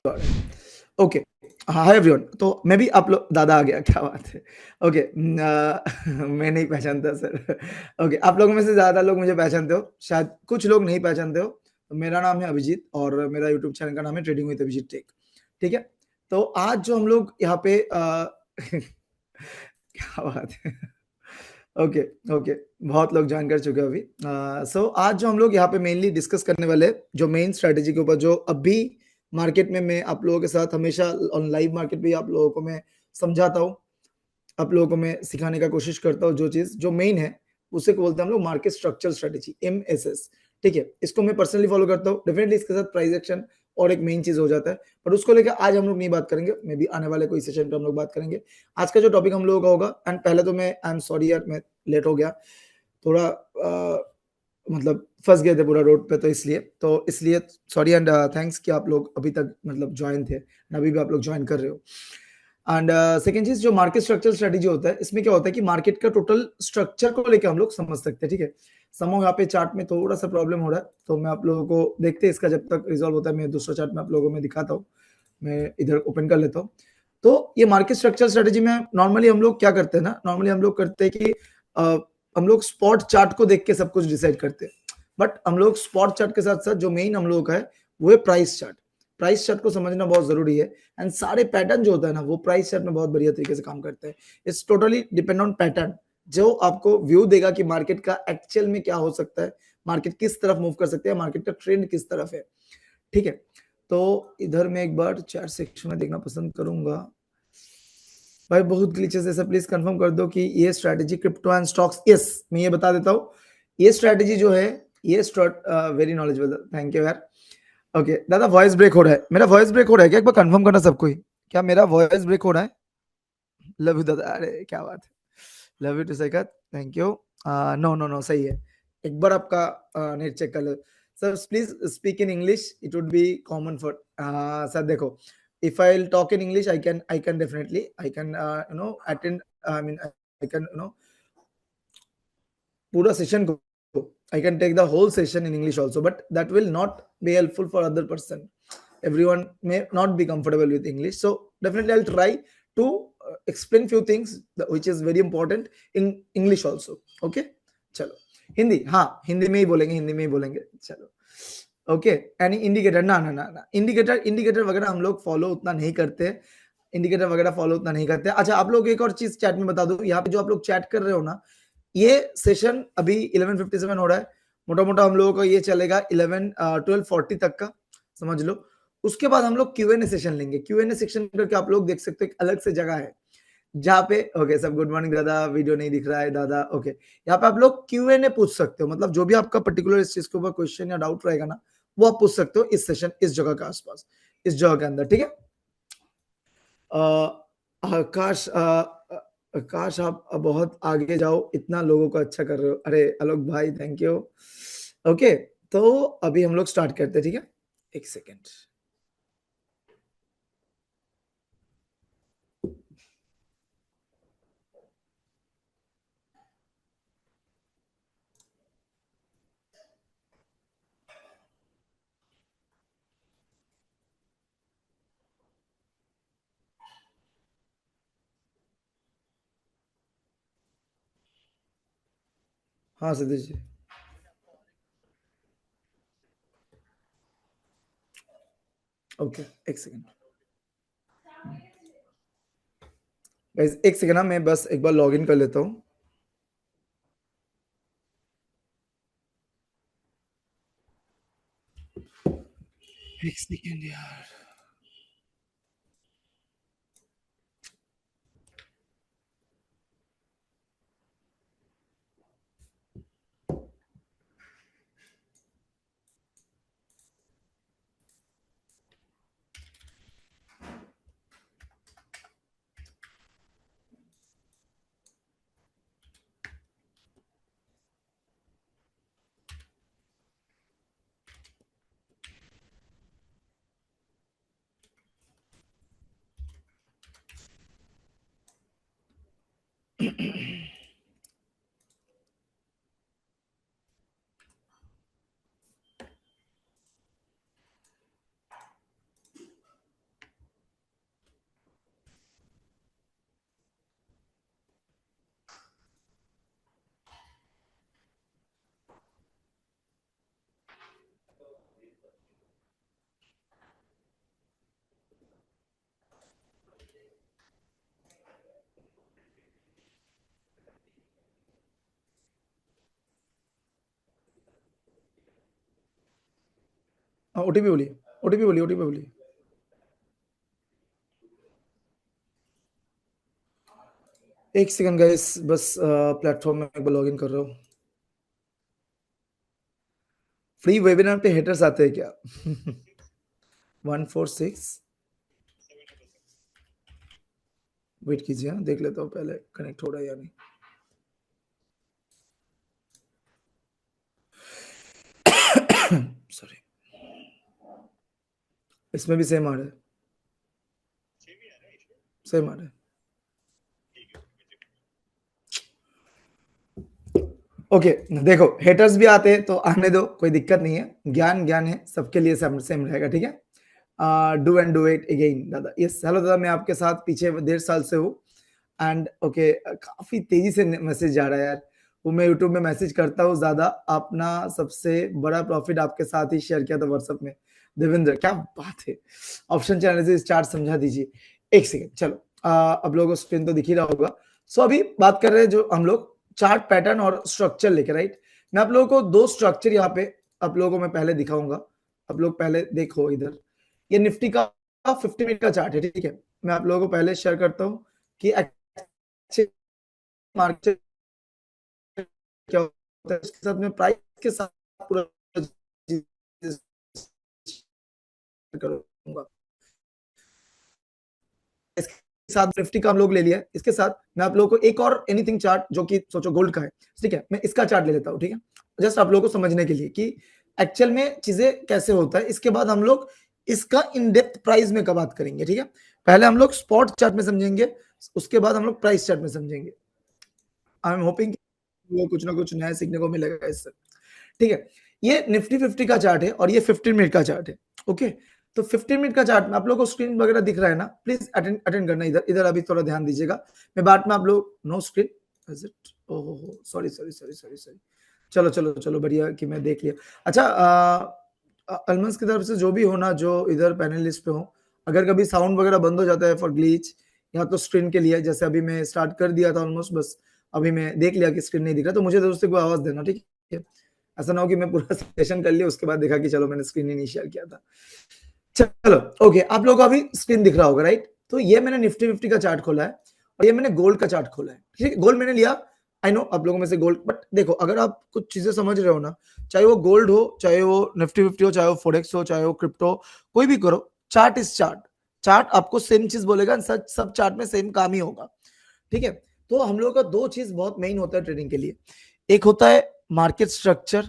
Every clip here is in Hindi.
ओके। Hi everyone. तो मैं भी आप लोग दादा आ गया, क्या बात है। ओके। मैं नहीं पहचानता सर। ओके, आप लोगों में से ज़्यादा लोग मुझे पहचानते हो, शायद कुछ लोग नहीं पहचानते हो। तो मेरा नाम है अभिजीत और मेरा यूट्यूब चैनल का नाम है ट्रेडिंग विद अभिजीत टेक। ठीक है? तो आज जो हम लोग यहाँ पे क्या बात है। Okay, okay. बहुत लोग जॉइन कर चुके हैं अभी। सो आज जो हम लोग यहाँ पे मेनली डिस्कस करने वाले हैं, जो मेन स्ट्रैटेजी के ऊपर, जो अभी मार्केट में मैं आप लोगों के साथ हमेशा ऑन लाइव मार्केट पे आप लोगों को मैं समझाता हूँ, आप लोगों को मैं सिखाने का कोशिश करता हूँ। जो चीज़ जो मेन है, उसे को बोलते हैं हम लोग मार्केट स्ट्रक्चरल स्ट्रेटजी, एमएसएस। ठीक है? इसको मैं पर्सनली फॉलो करता हूँ। डेफिनिटली इसके साथ प्राइस एक्शन और एक मेन चीज़ हो जाता है। पर उसको लेके आज हम लोग नहीं बात करेंगे, मे बी आने वाले कोई सेशन पे हम लोग बात करेंगे। आज का जो टॉपिक हम लोगों का होगा, एंड पहले तो मैं आई एम सॉरी यार, मैं लेट हो गया। थोड़ा मतलब फँस गए थे पूरा रोड पे, तो इसलिए सॉरी एंड थैंक्स कि आप लोग अभी तक मतलब जॉइन थे, अभी भी आप लोग जॉइन कर रहे हो। एंड सेकंड चीज़, जो मार्केट स्ट्रक्चरल स्ट्रेटजी होता है, इसमें क्या होता है कि मार्केट का टोटल स्ट्रक्चर को लेके हम लोग समझ सकते हैं, ठीक है? समहाउ यहाँ पे चार्ट में थोड़ा-सा प्रॉब्लम हो रहा है, तो मैं आप लोगों को देखते हैं इसका जब तक रिज़ॉल्व होता है, मैं दूसरा चार्ट में आप लोगों को मैं दिखाता हूँ। मैं इधर ओपन कर लेता हूँ। तो ये मार्केट स्ट्रक्चरल स्ट्रेटजी में नॉर्मली हम लोग क्या करते हैं ना, नॉर्मली हम लोग करते हैं कि अ, हम लोग स्पॉट चार्ट को देख के सब कुछ डिसाइड करते हैं। बट हम लोग स्पॉट चार्ट के साथ-साथ जो मेन हम लोगों का है, वो है प्राइस चार्ट। प्राइस चार्ट को समझना बहुत ज़रूरी है। एंड सारे पैटर्न जो होता है ना, वो प्राइस चार्ट में बहुत बढ़िया तरीके से काम करते हैं। It's totally depend on pattern, जो आपको व्यू देगा कि मार्केट का एक्चुअल में क्या हो सकता है, मार्केट किस तरफ मूव कर सकते हैं, मार्केट का ट्रेंड किस तरफ है। ठीक है? तो इधर मैं एक बार चैट सेक्शन में देखना पसंद करूँगा। भाई बहुत ग्लिचेस है, सर प्लीज़ कंफर्म कर दो कि ये strategy crypto and stocks, yes, मैं ये बता देता हूँ। ये स्ट्रैटेजी जो है, ये वेरी नॉलेजेबल, थैंक यू यार। ओके, दादा वॉइस ब्रेक हो रहा है। मेरा वॉइस ब्रेक हो रहा है क्या? एक बार कंफर्म करना सबको ही। क्या मेरा वॉइस ब्रेक हो रहा है? लव यू दादा, अरे क्या बात है। Love you too second, thank you. No, no, no, सही है। एक बार आपका नेट चेक कर लो। Sir please speak in English, it would be common for sir देखो, if I'll talk in English, I can definitely, I can, attend, I mean, I can, पूरा सेशन को, I can take the whole session in English also, but that will not be helpful for other person. Everyone may not be comfortable with English, so definitely I'll try to explain few things which is very important in English also. Okay, चलो हिंदी, हाँ हिंदी में ही बोलेंगे, हिंदी में ही बोलेंगे, चलो। ओके, एनी इंडिकेटर, ना ना ना ना, इंडिकेटर इंडिकेटर वगैरह हम लोग फॉलो उतना नहीं करते। इंडिकेटर वगैरह फॉलो उतना नहीं करते। अच्छा, आप लोग एक और चीज चैट में बता दो, यहाँ पे जो आप लोग चैट कर रहे हो ना, ये सेशन अभी 11:57 हो रहा है। मोटा-मोटा हम लोगों का ये चलेगा 12:40 तक का, समझ लो। उसके बाद हम लोग क्यू एंड ए सेशन लेंगे। क्यू एंड ए सेक्शन करके आप लोग देख सकते हो, एक अलग से जगह है, जहाँ पे ओके सब गुड मॉर्निंग दादा, वीडियो नहीं दिख रहा है दादा, ओके। यहाँ पे आप लोग क्यू एंड ए पूछ सकते हो, मतलब जो भी आपका पर्टिकुलर इस चीज़ के ऊपर क्वेश्चन या डाउट रहेगा ना, वो आप पूछ सकते हो इस सेशन, इस जगह के आस-पास, इस जगह के अंदर, ठीक है? अ, काश काश आप बहुत आगे जाओ, इतना लोगों को अच्छा कर रहे हो। अरे आलोक भाई, थैंक यू। ओके, तो अभी हम लोग स्टार्ट करते हैं, ठीक है? 1 सेकंड। हाँ, Satish ji. Okay, 1 second. Guys 1 second ना, मैं बस एक बार लॉगिन कर लेता हूँ। 1 सेकंड यार। ओटीपी बोलिए, ओटीपी बोलिए, ओटीपी बोलिए। एक सेकंड गाइस, बस प्लेटफॉर्म में एक बार लॉगिन कर रहा हूँ। फ्री वेबिनार पे हेटर्स आते हैं क्या? 146, वेट कीजिए, देख लेता हूँ पहले कनेक्ट हो रहा है या नहीं। सॉरी, इसमें भी सेम आ रहा है, सेम आ रहा है। ओके, देखो हेटर्स भी आते हैं तो आने दो, कोई दिक्कत नहीं है, ज्ञान ज्ञान है, सबके लिए सेम सेम रहेगा, ठीक है। Do and do it again दादा। यस, हेलो दादा, मैं आपके साथ पीछे 1.5 साल से हूँ। एंड ओके, काफी तेजी से मैसेज जा रहा है यार। वो मैं यूट्यूब में मैसेज करता हूँ ज्यादा। अपना सबसे बड़ा प्रॉफिट आपके साथ ही शेयर किया था व्हाट्सएप में। देवेंद्र, क्या बात है। ऑप्शन चैनल चार्ट समझा दीजिए। एक सेकेंड, चलो अब लोगों को स्क्रीन तो दिख ही रहा होगा। सो अभी बात कर रहे हैं जो हम लोग चार्ट पैटर्न और स्ट्रक्चर लेके, राइट। मैं आप लोगों को दो स्ट्रक्चर यहाँ पे आप लोगों को मैं पहले दिखाऊंगा। आप लोग पहले देखो इधर, ये निफ्टी का 50 मिनट का चार्ट है, ठीक है। मैं आप लोगों को पहले शेयर करता हूँ कि मार्केट क्या होता है, उसके साथ में प्राइस के साथ पूरा करूंगा। इसके साथ निफ्टी का हम लोग ले लिया। इसके साथ मैं आप लोगों को एक और एनीथिंग चार्ट जो कि सोचो गोल्ड का है, ठीक है, मैं इसका चार्ट ले लेता हूँ, ठीक है। जस्ट आप लोगों को समझने के लिए कि एक्चुअल में चीजें कैसे होता है। इसके बाद हम लोग इसका इन डेप्थ प्राइस में का बात करेंगे, ठीक है। पहले हम लोग स्पॉट चार्ट में समझेंगे, उसके बाद हम लोग प्राइस चार्ट में समझेंगे। आई एम होपिंग वो कुछ ना कुछ नया सीखने को मिलेगा इससे, ठीक है। ये निफ्टी 50 का चार्ट है और ये 15 मिनट का चार्ट है, ओके। तो 15 मिनट का चार्ट में आप लोगों को स्क्रीन वगैरह दिख रहा है ना, प्लीज अटेंड अटेंड करना। इधर इधर अभी थोड़ा ध्यान दीजिएगा। मैं बात में आप लोग नो स्क्रीन, इज इट? ओहो, sorry sorry sorry sorry sorry. चलो चलो चलो, बढ़िया कि मैं देख लिया। अच्छा, अलमंस की तरफ से जो भी हो ना, जो इधर पैनलिस्ट पे हो, अगर कभी साउंड वगैरह बंद हो जाता है फॉर ग्लिच या तो स्क्रीन के लिए, जैसे अभी मैं स्टार्ट कर दिया था ऑलमोस्ट, बस अभी मैं देख लिया कि स्क्रीन नहीं दिख रहा, तो मुझे जरूर से कोई आवाज देना, ठीक है। ऐसा ना हो कि मैं पूरा सेशन कर लिया उसके बाद देखा कि चलो मैंने स्क्रीन ही नहीं शेयर किया था। चलो ओके, आप लोगों को अभी स्क्रीन दिख रहा होगा, राइट। तो ये मैंने निफ्टी 50 का चार्ट खोला है और ये मैंने गोल्ड का चार्ट खोला है, ठीक है। गोल्ड मैंने लिया, आई नो आप लोगों में से गोल्ड, बट देखो अगर आप कुछ चीजें समझ रहे हो ना, चाहे वो गोल्ड हो, चाहे वो निफ्टी 50 हो, चाहे वो फोरेक्स हो, चाहे वो क्रिप्टो, कोई भी करो, चार्ट इज चार्ट। चार्ट आपको सेम चीज बोलेगा, सच सब चार्ट में सेम काम ही होगा, ठीक है। तो हम लोग का दो चीज बहुत मेन होता है ट्रेडिंग के लिए। एक होता है मार्केट स्ट्रक्चर,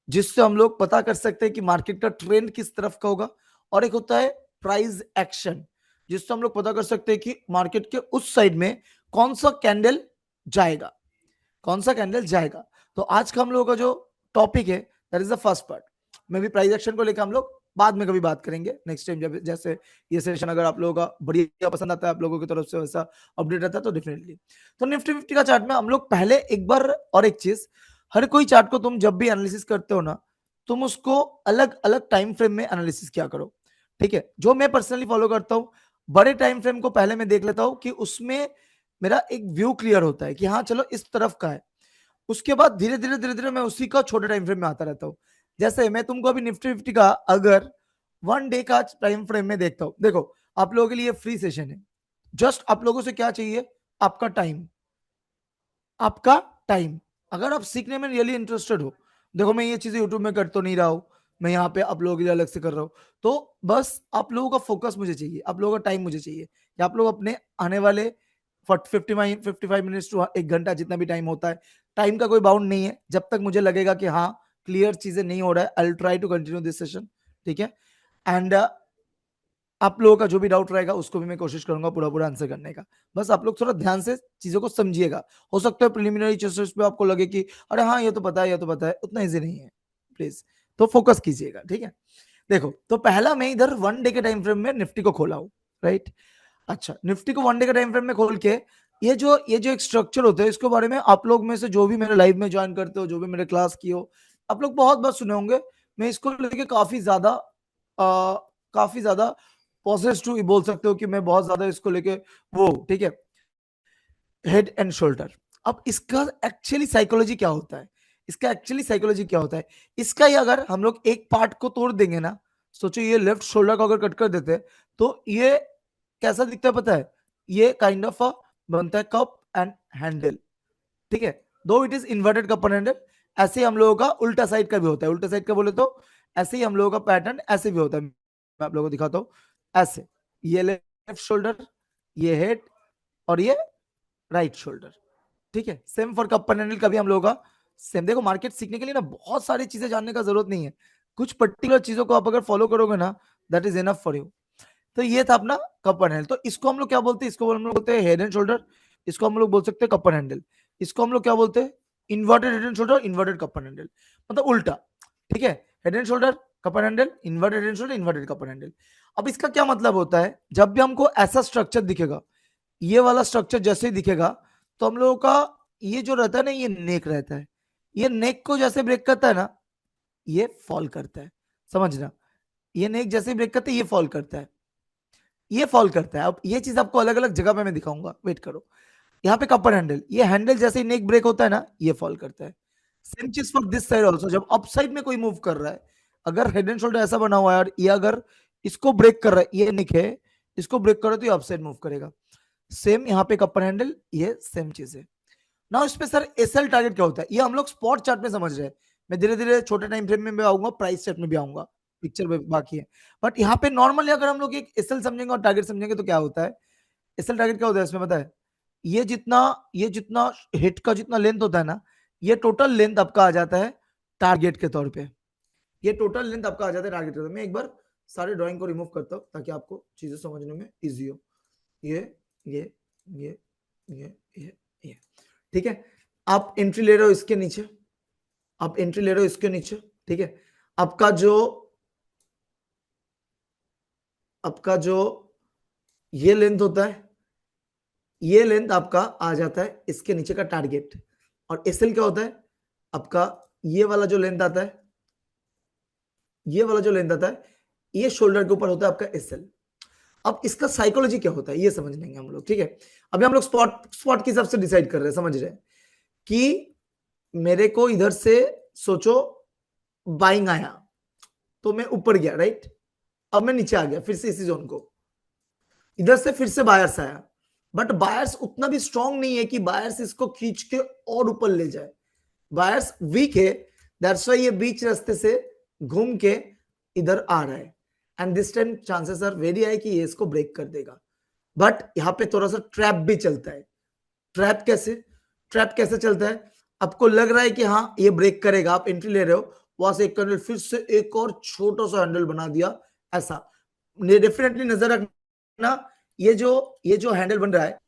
जिससे हम लोग पता कर सकते हैं कि मार्केट का ट्रेंड किस तरफ का होगा। और एक होता है प्राइस एक्शन, जिससे हम लोग पता कर सकते हैं कि मार्केट के उस साइड में कौन सा कैंडल जाएगा, कौन सा कैंडल जाएगा। तो आज का हम लोगों का जो टॉपिक है, that is the first part. मे भी प्राइस एक्शन को लेकर हम लोग बाद में कभी बात करेंगे नेक्स्ट टाइम, जब जैसे ये सेशन अगर आप लोगों का बढ़िया पसंद आता है, आप लोगों की तरफ से वैसा अपडेट रहता है तो डेफिनेटली। तो निफ्टी 50 का चार्ट में हम लोग पहले एक बार, और एक चीज, हर कोई चार्ट को तुम जब भी एनालिसिस करते हो ना, तुम उसको अलग अलग टाइम फ्रेम में एनालिसिस किया करो, ठीक है। जो मैं पर्सनली फॉलो करता हूँ, बड़े टाइम फ्रेम को पहले मैं देख लेता हूँ कि उसमें मेरा एक व्यू क्लियर होता है कि हाँ चलो इस तरफ का है। उसके बाद धीरे धीरे धीरे धीरे मैं उसी का छोटे टाइम फ्रेम में आता रहता हूँ। जैसे मैं तुमको अभी निफ्टी 50 का अगर 1 डे का टाइम फ्रेम में देखता हूँ, देखो आप लोगों के लिए फ्री सेशन है। जस्ट आप लोगों से क्या चाहिए? आपका टाइम, आपका टाइम। अगर आप सीखने में रियली इंटरेस्टेड हो, देखो मैं ये चीजें यूट्यूब में कर तो नहीं रहा हूँ, मैं यहाँ पे आप लोगों के लिए अलग से कर रहा हूँ। तो बस आप लोगों का फोकस मुझे चाहिए, आप लोगों का टाइम मुझे चाहिए कि आप लोग अपने आने वाले 55 मिनट्स टू 1 घंटा, जितना भी टाइम होता है, टाइम का कोई बाउंड नहीं है। जब तक मुझे लगेगा कि हाँ क्लियर चीजें नहीं हो रहा है, I try to continue this session, ठीक है। एंड आप लोगों का जो भी डाउट रहेगा उसको भी मैं कोशिश करूंगा पूरा पूरा आंसर करने का। बस आप लोग थोड़ा ध्यान से चीजों को समझिएगा। हो सकता है प्रिलिमिनरी चीजों पे आपको लगे कि अरे हाँ ये तो पता है, ये तो पता है, उतना इजी नहीं है, प्लीज। तो फोकस कीजिएगा, ठीक है। देखो तो पहला मैं इधर 1 डे के टाइम फ्रेम में निफ्टी को खोला हूं, राइट। अच्छा, निफ्टी को 1 डे के टाइम फ्रेम में खोल के ये जो एक स्ट्रक्चर होता है, इसके बारे में आप लोग में से जो भी मेरे लाइव में ज्वाइन करते हो, जो भी मेरे क्लास की हो, आप लोग बहुत बार सुने होंगे। मैं इसको लेके काफी ज्यादा पॉजिटिव बोल सकते हो कि मैं बहुत ज्यादा इसको लेके वो, ठीक है, हेड एंड शोल्डर। अब इसका एक्चुअली साइकोलॉजी क्या होता है, इसका एक्चुअली साइकोलॉजी क्या होता है, इसका ही अगर हम लोग एक पार्ट को तोड़ देंगे ना, सोचो ये लेफ्ट शोल्डर को अगर कट कर देते तो ये कैसा दिखता है पता है, ये काइंड ऑफ बनता है कप एंड हैंडल, ठीक है, दो it is inverted cup and handle. ऐसे ही हम लोगों का उल्टा साइड का भी होता है, उल्टा साइड का बोले तो ऐसे ही हम लोगों का पैटर्न ऐसे भी होता है। मैं आप लोगों को दिखाता हूँ, ऐसे ये लेफ्ट शोल्डर, ये हेड, और ये राइट शोल्डर, ठीक है। Same for cup and handle का भी हम लोगों का सेम। देखो मार्केट सीखने के लिए ना बहुत सारी चीजें जानने का जरूरत नहीं है, कुछ पर्टिकुलर चीजों को आप अगर फॉलो करोगे ना, that is enough for you. तो ये था अपना कप एंड हैंडल। तो इसको हम लोग क्या बोलते हैं, इसको हम लोग बोलते हैं हेड एंड शोल्डर, इसको हम लोग बोल सकते हैं कप एंड हैंडल, इसको हम लोग क्या बोलते हैं, inverted head and shoulder, inverted cup and handle, मतलब उल्टा, ठीक है। Head and shoulder, cup and handle, inverted head and shoulder, inverted cup and handle. अब इसका क्या मतलब होता है, जब भी हमको ऐसा स्ट्रक्चर दिखेगा, ये वाला स्ट्रक्चर जैसे ही दिखेगा, तो हम लोगों का ये जो रहता है ना, ये नेक रहता है, ये नेक को जैसे ब्रेक करता है ना, ये फॉल करता है, समझना, ये नेक जैसे ब्रेक करता है ये फॉल करता है, ये फॉल करता है। अब ये चीज आपको अलग अलग जगह पे मैं दिखाऊंगा, वेट करो। यहाँ पे कपर हैंडल, ये हैंडल जैसे ही नेक ब्रेक होता है ना, ये फॉल करता है। सेम चीज फॉर दिस साइड ऑल्सो, जब अप साइड में कोई मूव कर रहा है, अगर हेड एंड शोल्डर ऐसा बना हुआ है और ये अगर इसको ब्रेक कर रहा है, ये नेक है, इसको ब्रेक कर रहा है तो ये अप साइड मूव करेगा। सेम यहाँ पे कपर हैंडल, ये सेम चीज है ना। इस पे सर एसएल टारगेट क्या होता है, ये हम लोग स्पॉट चार्ट में समझ रहे हैं, मैं धीरे धीरे छोटे टाइम फ्रेम में भी आऊंगा, प्राइस चार्ट में भी आऊंगा, पिक्चर में बाकी है। बट यहाँ पे नॉर्मली अगर हम लोग एक एसएल समझेंगे और टारगेट समझेंगे तो क्या होता है, एसएल टारगेट क्या होता है इसमें पता है, ये जितना ये जितना हिट का जितना लेंथ होता है ना, ये टोटल लेंथ आपका आ जाता है टारगेट के तौर पे, ये टोटल लेंथ आपका आ जाता है टारगेट के तौर पे। मैं एक बार सारे ड्राइंग को रिमूव करता हूँ ताकि आपको चीजें समझने में इजी हो। ये ये ये ये ये ठीक है। आप एंट्री ले रहे हो इसके नीचे, आप एंट्री ले रहे हो इसके नीचे, ठीक है। आपका जो आपका जो ये लेंथ होता है, ये लेंथ आपका आ जाता है इसके नीचे का टारगेट। और एसएल क्या होता है आपका, ये वाला जो लेंथ आता है, ये वाला जो लेंथ आता है, ये शोल्डर के ऊपर होता है आपका एसएल। अब इसका साइकोलॉजी क्या होता है ये समझ लेंगे हम लोग, ठीक है। अभी हम लोग स्पॉट स्पॉट के हिसाब से डिसाइड कर रहे हैं, समझ रहे हैं कि मेरे को इधर से सोचो बाइंग आया तो मैं ऊपर गया, राइट। अब मैं नीचे आ गया फिर से इसी जोन को, इधर से फिर से बायर्स आया, बट बायर्स उतना भी स्ट्रांग नहीं है कि बायर्स इसको खींच के और ऊपर ले जाए, बायर्स वीक है, दैट्स व्हाई ये बीच रास्ते से घूम के इधर आ रहा है। And this time chances are very high कि ये इसको ब्रेक कर देगा। बट यहाँ पे थोड़ा सा ट्रैप भी चलता है। ट्रैप कैसे, ट्रैप कैसे चलता है, आपको लग रहा है कि हाँ ये ब्रेक करेगा, आप एंट्री ले रहे हो, वहां से एक कैंडल फिर से एक और छोटा सा हैंडल बना दिया, ऐसा डेफिनेटली नजर रखना। ये जो हैंडल बन रहा है,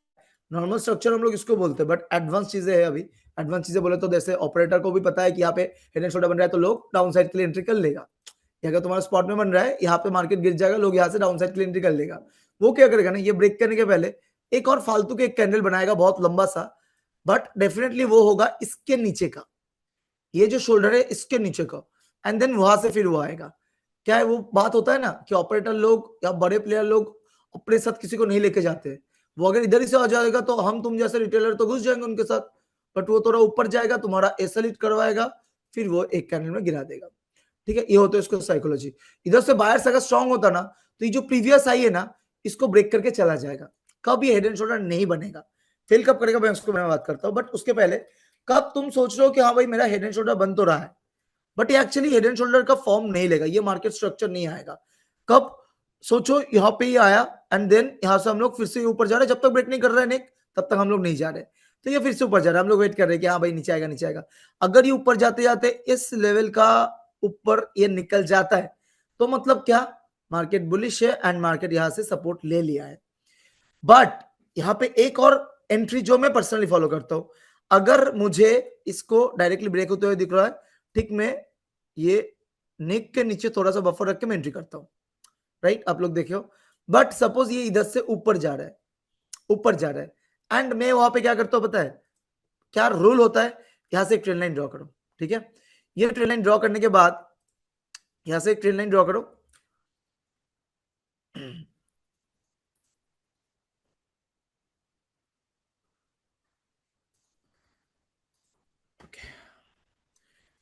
नॉर्मल स्ट्रक्चर हम लोग इसको बोलते हैं, बट एडवांस चीजें है अभी। एडवांस चीजें बोले तो जैसे ऑपरेटर को भी पता है कि यहाँ पे हेड एंड शोल्डर बन रहा है तो लोग डाउन साइड के लिए एंट्री कर लेगा। अगर तुम्हारा स्पॉट में बन रहा है, यहाँ पे मार्केट गिर जाएगा, लोग यहाँ से डाउन साइड के लिए एंट्री कर लेगा। वो क्या करेगा ना, ये ब्रेक करने के पहले एक और फालतू के एक कैंडल बनाएगा बहुत लंबा सा, बट डेफिनेटली वो होगा इसके नीचे का, ये जो शोल्डर है इसके नीचे का, एंड देन वहां से फिर वो आएगा। क्या है वो बात होता है ना कि ऑपरेटर लोग या बड़े प्लेयर लोग अपने साथ किसी को नहीं लेके जाते, वो अगर इधर ही से आ जाएगा तो हम तुम जैसे रिटेलर तो घुस जाएंगे उनके साथ, बट वो थोड़ा ऊपर जाएगा, तुम्हारा एसएल हिट करवाएगा, फिर वो एक कैंडल में गिरा देगा, ठीक है। ये होता है इसको साइकोलॉजी। इधर से बायर्स अगर स्ट्रांग होता ना, तो ये जो प्रीवियस आई है ना, इसको ब्रेक करके चला जाएगा, कब ये हेड एंड शोल्डर नहीं बनेगा। फेल कब करेगा मैं उसको मैं बात करता हूँ, बट उसके पहले कब तुम सोच रहे हो कि हाँ भाई मेरा हेड एंड शोल्डर बन तो रहा है, बट ये एक्चुअली हेड एंड शोल्डर का फॉर्म नहीं लेगा, ये मार्केट स्ट्रक्चर नहीं आएगा। कब सोचो यहाँ पे ही आया, एंड देन यहाँ से हम लोग फिर से ऊपर जा रहे हैं, जब तक ब्रेक नहीं कर रहा है नेक तब तक हम लोग नहीं जा रहे, तो ये फिर से ऊपर जा रहा है, हम लोग वेट कर रहे हैं कि हाँ भाई नीचे आएगा नीचे आएगा। अगर ये ऊपर जाते जाते इस लेवल का ऊपर ये निकल जाता है, तो मतलब क्या, मार्केट बुलिश है एंड मार्केट यहाँ से सपोर्ट ले लिया है। बट यहाँ पे एक और एंट्री जो मैं पर्सनली फॉलो करता हूं, अगर मुझे इसको डायरेक्टली ब्रेक होते हुए दिख रहा है, ठीक, मैं ये नेक के नीचे थोड़ा सा बफर रख के मैं एंट्री करता हूं, राइट, आप लोग देखियो। बट सपोज ये इधर से ऊपर जा रहा है, ऊपर जा रहा है, एंड मैं वहां पे क्या करता हूं पता है, क्या रूल होता है, यहां से एक ट्रेन लाइन ड्रॉ करो, ठीक है। ये ट्रेन लाइन ड्रॉ करने के बाद यहां से एक ट्रेन लाइन ड्रॉ करो,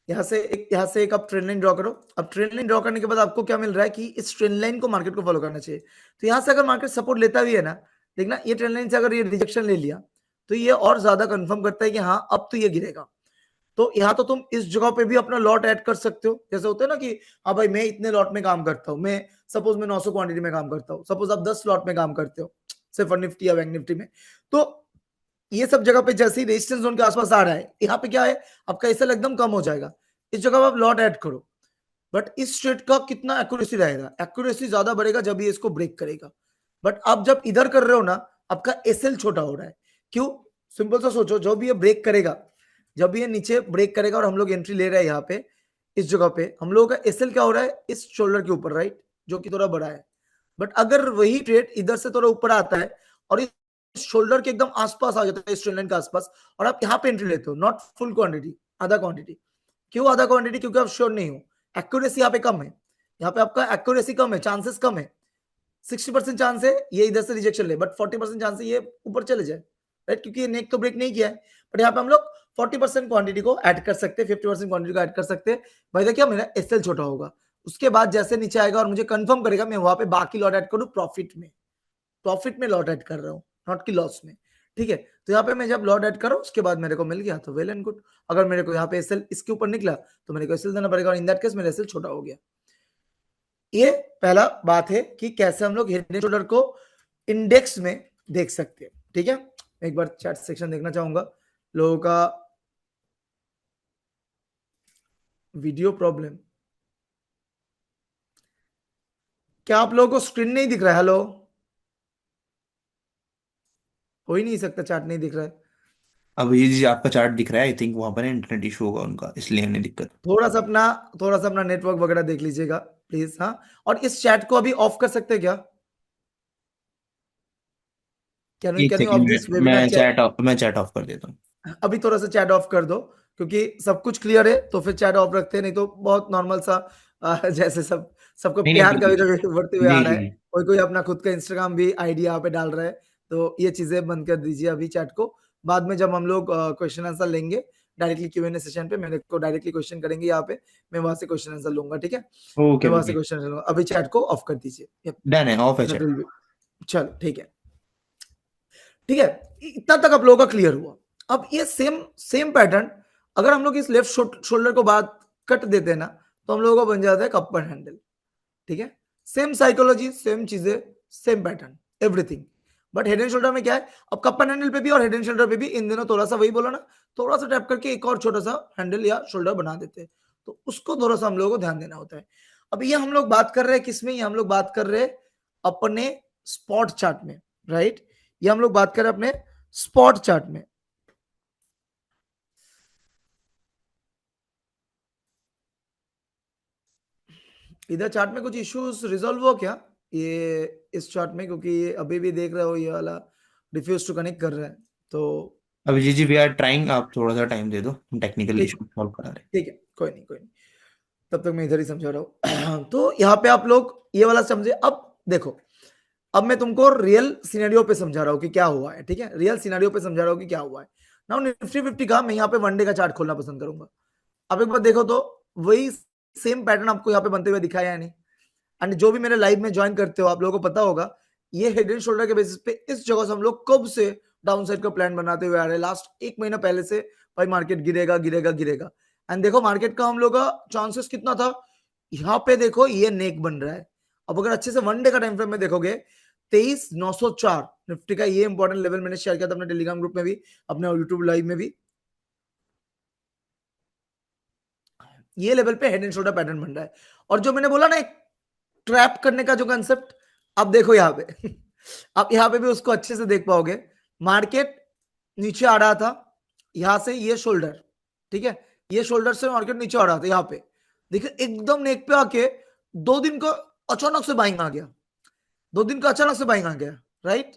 यहाँ से एक आप ट्रेंड लाइन ड्रॉ करो। अब ट्रेंड लाइन ड्रॉ करने के बाद आपको क्या मिल रहा है कि इस ट्रेंड लाइन को मार्केट को फॉलो करना चाहिए। तो यहाँ से अगर मार्केट सपोर्ट लेता भी है ना, देखना ये ट्रेंड लाइन से अगर ये रिजेक्शन ले लिया तो ये और ज्यादा कंफर्म करता है कि हाँ अब तो ये गिरेगा। तो यहाँ तो तुम इस जगह पे भी अपना लॉट ऐड कर सकते हो। जैसे होता है ना कि हाँ भाई मैं इतने लॉट में काम करता हूँ, मैं सपोज मैं 900 क्वांटिटी में काम करता हूँ, सपोज आप 10 लॉट में काम करते हो सिर्फ निफ्टी या बैंक निफ्टी में। तो ये सब जगह पे जैसे ही रेजिस्टेंस जोन के आसपास आ रहा है, यहाँ पे क्या है आपका एसएल एकदम कम हो जाएगा, इस जगह पे आप लॉट ऐड करो। बट इस ट्रेड का कितना एक्यूरेसी रहेगा, एक्यूरेसी ज्यादा बढ़ेगा जब ये इसको ब्रेक करेगा। बट आप जब इधर कर रहे हो ना, आपका एसएल छोटा हो रहा है। क्यों? सिंपल सा सोचो, जो भी ये ब्रेक करेगा, जब ये नीचे ब्रेक करेगा और हम लोग एंट्री ले रहे हैं यहाँ पे इस जगह पे, हम लोगों का एसएल क्या हो रहा है इस शोल्डर के ऊपर, राइट, जो कि थोड़ा बड़ा है। बट अगर वही ट्रेड इधर से थोड़ा ऊपर आता है और इस शोल्डर के एकदम आसपास आ जाता है, इस ट्रेंड लाइन के आसपास, और आप यहाँ पे एंट्री लेते हो, नॉट फुल क्वांटिटी, आधा क्वांटिटी। क्यों आधा क्वांटिटी? क्योंकि आप श्योर नहीं हो, एक्यूरेसी यहाँ पे कम है, यहाँ पे आपका एक्यूरेसी कम है, चांसेस कम है। 60% चांस है ये इधर से रिजेक्शन ले, बट 40% चांस है ये ऊपर चले जाए, राइट, क्योंकि ये नेक तो ब्रेक नहीं किया है। बट यहाँ पे हम लोग 40% क्वांटिटी को ऐड कर सकते हैं, 50% क्वांटिटी को ऐड कर सकते हैं। भाई क्या मेरा एसएल छोटा होगा, उसके बाद जैसे नीचे आएगा और मुझे कंफर्म करेगा, मैं वहां पे बाकी लॉट ऐड करूँ प्रॉफिट में लॉट ऐड कर रहा हूँ, नॉट की लॉस में। ठीक है, तो यहाँ पे मैं जब लॉट ऐड करूँ उसके बाद मेरे को मिल गया तो वेल एंड गुड। अगर मेरे को यहाँ पे एसएल इसके ऊपर निकला तो मेरे को एसएल देना पड़ेगा, और इन दैट केस मेरा एसएल छोटा हो गया। ये पहला बात है कि कैसे हम लोग हेड एंड शोल्डर को इंडेक्स में देख सकते हैं। ठीक है, एक बार चैट सेक्शन देखना चाहूंगा, लोगों का वीडियो प्रॉब्लम, क्या आप लोगों को स्क्रीन नहीं दिख रहा है? हेलो, हो ही नहीं सकता, चैट नहीं दिख रहा है। अब ये जी आपका चार्ट दिख रहा है, आई थिंक वहां पर इंटरनेट इशू होगा उनका, इसलिए हमें दिक्कत। थोड़ा सा अपना थोड़ा सा अपना नेटवर्क वगैरह देख लीजिएगा प्लीज। हाँ, और इस चैट को अभी ऑफ कर सकते हैं क्या? एक can you of second this में वेबिनार चैट? मैं चैट ऑफ कर देता हूँ। अभी थोड़ा सा चैट ऑफ कर दो, क्योंकि सब कुछ क्लियर है तो फिर चैट ऑफ रखते हैं, नहीं तो बहुत नॉर्मल सा जैसे सबको नहीं प्यार कभी नहीं कभी बढ़ते हुए आ जी रहा जी है। जी। कोई कोई अपना खुद का इंस्टाग्राम भी आईडी यहाँ पे डाल रहा है, तो ये चीजें बंद कर दीजिए अभी चैट को। बाद में जब हम लोग क्वेश्चन आंसर लेंगे डायरेक्टली क्यूएनए सेशन पे, मेरे को डायरेक्टली क्वेश्चन करेंगे यहाँ पे, मैं वहां से क्वेश्चन आंसर लूंगा। ठीक है, ओके मैं वहां से ओके। क्वेश्चन आंसर लूंगा। अभी चैट को ऑफ कर दीजिए। Yep, डन है, ऑफ है that चैट। will be- चलो ठीक है। ठीक है, इतना तक आप लोगों का क्लियर हुआ। अब ये सेम सेम पैटर्न अगर हम लोग इस लेफ्ट शोल्डर को बात कट देते हैं ना, तो हम लोगों को बन जाता है कपर हैंडल। ठीक है, सेम साइकोलॉजी, सेम चीजें, same pattern, everything. But head and shoulder में क्या है, अब कपर हैंडल पे भी और हेड एंड शोल्डर पे भी इन दिनों थोड़ा सा वही बोला ना, थोड़ा सा टैप करके एक और छोटा सा हैंडल या शोल्डर बना देते हैं, तो उसको थोड़ा सा हम लोगों को ध्यान देना होता है। अब ये हम लोग बात कर रहे हैं किसमें, ये हम लोग बात कर रहे हैं अपने स्पॉट चार्ट में, राइट। ये हम लोग बात कर रहे हैं अपने स्पॉट चार्ट में। इधर चार्ट में कुछ इश्यूज रिजॉल्व हो क्या ये इस चार्ट में? क्योंकि ये अभी भी देख रहे हो ये वाला रिफ्यूज टू कनेक्ट कर रहा है, तो अभी जी वी आर ट्राइंग, आप थोड़ा सा टाइम दे दो, हम टेक्निकल ठीक है। इशू सॉल्व करा रहे हैं। ठीक है, कोई नहीं कोई नहीं, तब तक मैं इधर ही समझा रहा हूँ। तो यहाँ पे आप लोग ये वाला समझे। अब देखो, अब मैं तुमको रियल सिनेरियो पे समझा रहा हूँ कि क्या हुआ है। ठीक है, रियल सिनेरियो पे समझा रहा हूँ कि क्या हुआ है। नाउ निफ्टी 50 का मैं यहाँ पे वनडे का चार्ट खोलना पसंद करूंगा। अब एक बार देखो तो वही सेम पैटर्न आपको यहाँ पे बनते हुए दिखाया है नहीं? एंड जो भी मेरे लाइव में ज्वाइन करते हो आप लोगों को पता होगा, ये हेड एंड शोल्डर के बेसिस पे इस जगह से हम लोग कब से डाउन साइड का प्लान बनाते हुए आ रहे हैं, लास्ट एक महीना पहले से। भाई मार्केट गिरेगा गिरेगा गिरेगा, एंड देखो मार्केट का हम लोग का चांसेस कितना था, यहाँ पे देखो ये नेक बन रहा है। अब अगर अच्छे से वन डे का टाइम फ्रेम में देखोगे, 23,904 निफ्टी का ये इंपॉर्टेंट लेवल मैंने शेयर किया था अपने टेलीग्राम ग्रुप में भी, अपने यूट्यूब लाइव में भी। ये लेवल पे हेड एंड शोल्डर पैटर्न बन रहा है। और जो मैंने बोला ना एक ट्रैप करने का जो कंसेप्ट, आप देखो यहाँ पे आप यहाँ पे भी उसको अच्छे से देख पाओगे। मार्केट नीचे आ रहा था यहां से, ये शोल्डर, ठीक है, ये शोल्डर से मार्केट नीचे आ रहा था यहाँ पे, देखिए एकदम नेक पे आके 2 दिन का अचानक से बाइंग आ गया, 2 दिन का अचानक से बाइंग आ गया, राइट।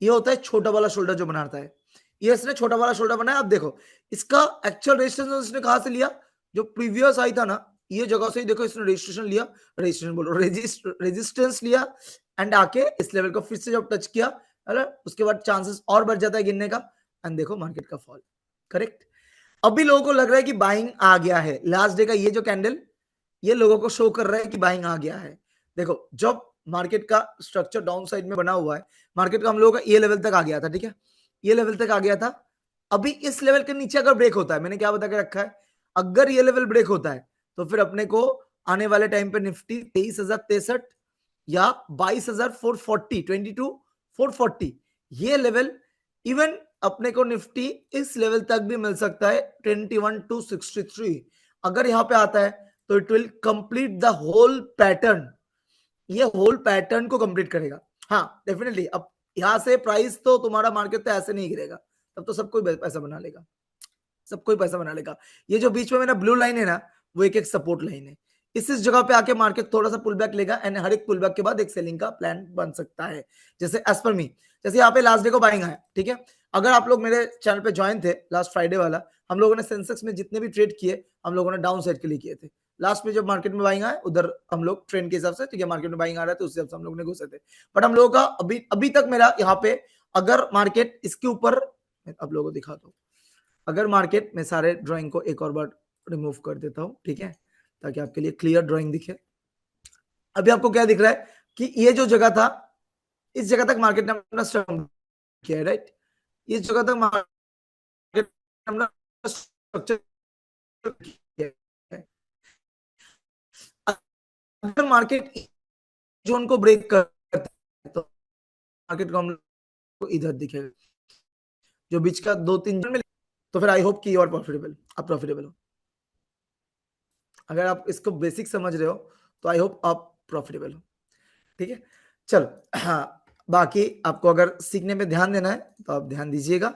ये होता है छोटा वाला शोल्डर जो बनाता है, ये इसने छोटा वाला शोल्डर बनाया। अब देखो इसका एक्चुअल रेजिस्टेंस इसने कहां से लिया, जो प्रीवियस आई था ना, ये जगह से ही देखो इसने रजिस्ट्रेशन लिया, रजिस्ट्रेशन बोलो रेजिस्टेंस लिया, एंड आके इस लेवल को फिर से जब टच किया, है ना, उसके बाद चांसेस और बढ़ जाता है गिरने का, एंड देखो मार्केट का फॉल, करेक्ट। अभी लोगों को लग रहा है कि बाइंग आ गया है, लास्ट डे का ये जो कैंडल ये लोगों को शो कर रहा है कि बाइंग आ गया है। देखो जब मार्केट का स्ट्रक्चर डाउन साइड में बना हुआ है, मार्केट का हम लोगों का ये लेवल तक आ गया था, ठीक है, ये लेवल तक आ गया था। अभी इस लेवल के नीचे अगर ब्रेक होता है, मैंने क्या बता के रखा है, अगर ये लेवल ब्रेक होता है तो फिर अपने को आने वाले टाइम पे निफ्टी 23,063 या 22,440, 22,440 ये लेवल, इवन अपने को निफ्टी इस लेवल तक भी मिल सकता है 21,263। अगर यहां पे आता है तो it will complete the whole pattern, ये होल पैटर्न को कंप्लीट करेगा। हाँ डेफिनेटली, अब यहां से प्राइस तो तुम्हारा मार्केट तो ऐसे नहीं गिरेगा, तब तो सब कोई पैसा बना लेगा, सब कोई पैसा बना लेगा। ये जो बीच में मेरा ब्लू लाइन है ना, वो एक एक सपोर्ट लाइन है। इस जगह पे आके मार्केट थोड़ा सा पुल बैक लेगा एंड हर एक पुल बैक के बाद एक सेलिंग का प्लान बन सकता है। जैसे एज पर मी, जैसे यहाँ पे लास्ट डे को बाइंग आया, ठीक है, अगर आप लोग मेरे चैनल पे ज्वाइन थे लास्ट फ्राइडे वाला, हम लोगों ने सेंसेक्स में जितने भी ट्रेड किए हम लोगों ने डाउन साइड के लिए किए थे। लास्ट में जब मार्केट में बाइंग आया उधर हम लोग ट्रेंड के हिसाब से, ठीक है, मार्केट में बाइंग आ रहा है तो उस हिसाब से हम लोग ने घुसे थे। बट हम लोगों का अभी अभी तक मेरा यहाँ पे, अगर मार्केट इसके ऊपर, आप लोगों को दिखाता हूँ, अगर मार्केट में सारे ड्राइंग को एक और बार रिमूव कर देता हूं, ठीक है, ताकि आपके लिए क्लियर ड्राइंग दिखे। अभी आपको क्या दिख रहा है कि ये जो जगह था, इस जगह तक मार्केट ने अपना स्ट्रक्चर किया है, राइट, इस जगह तक मार्केट ने अपना स्ट्रक्चर किया है। अगर मार्केट जोन को ब्रेक करता है तो मार्केट को हम लोग को इधर दिखेगा, जो बीच का 2-3 जोन में, तो फिर आई होप कि यू आर प्रॉफिटेबल, आप प्रॉफिटेबल हो। अगर आप इसको बेसिक समझ रहे हो तो आई होप आप प्रॉफिटेबल हो, ठीक है। चलो हाँ, बाकी आपको अगर सीखने में ध्यान देना है तो आप ध्यान दीजिएगा।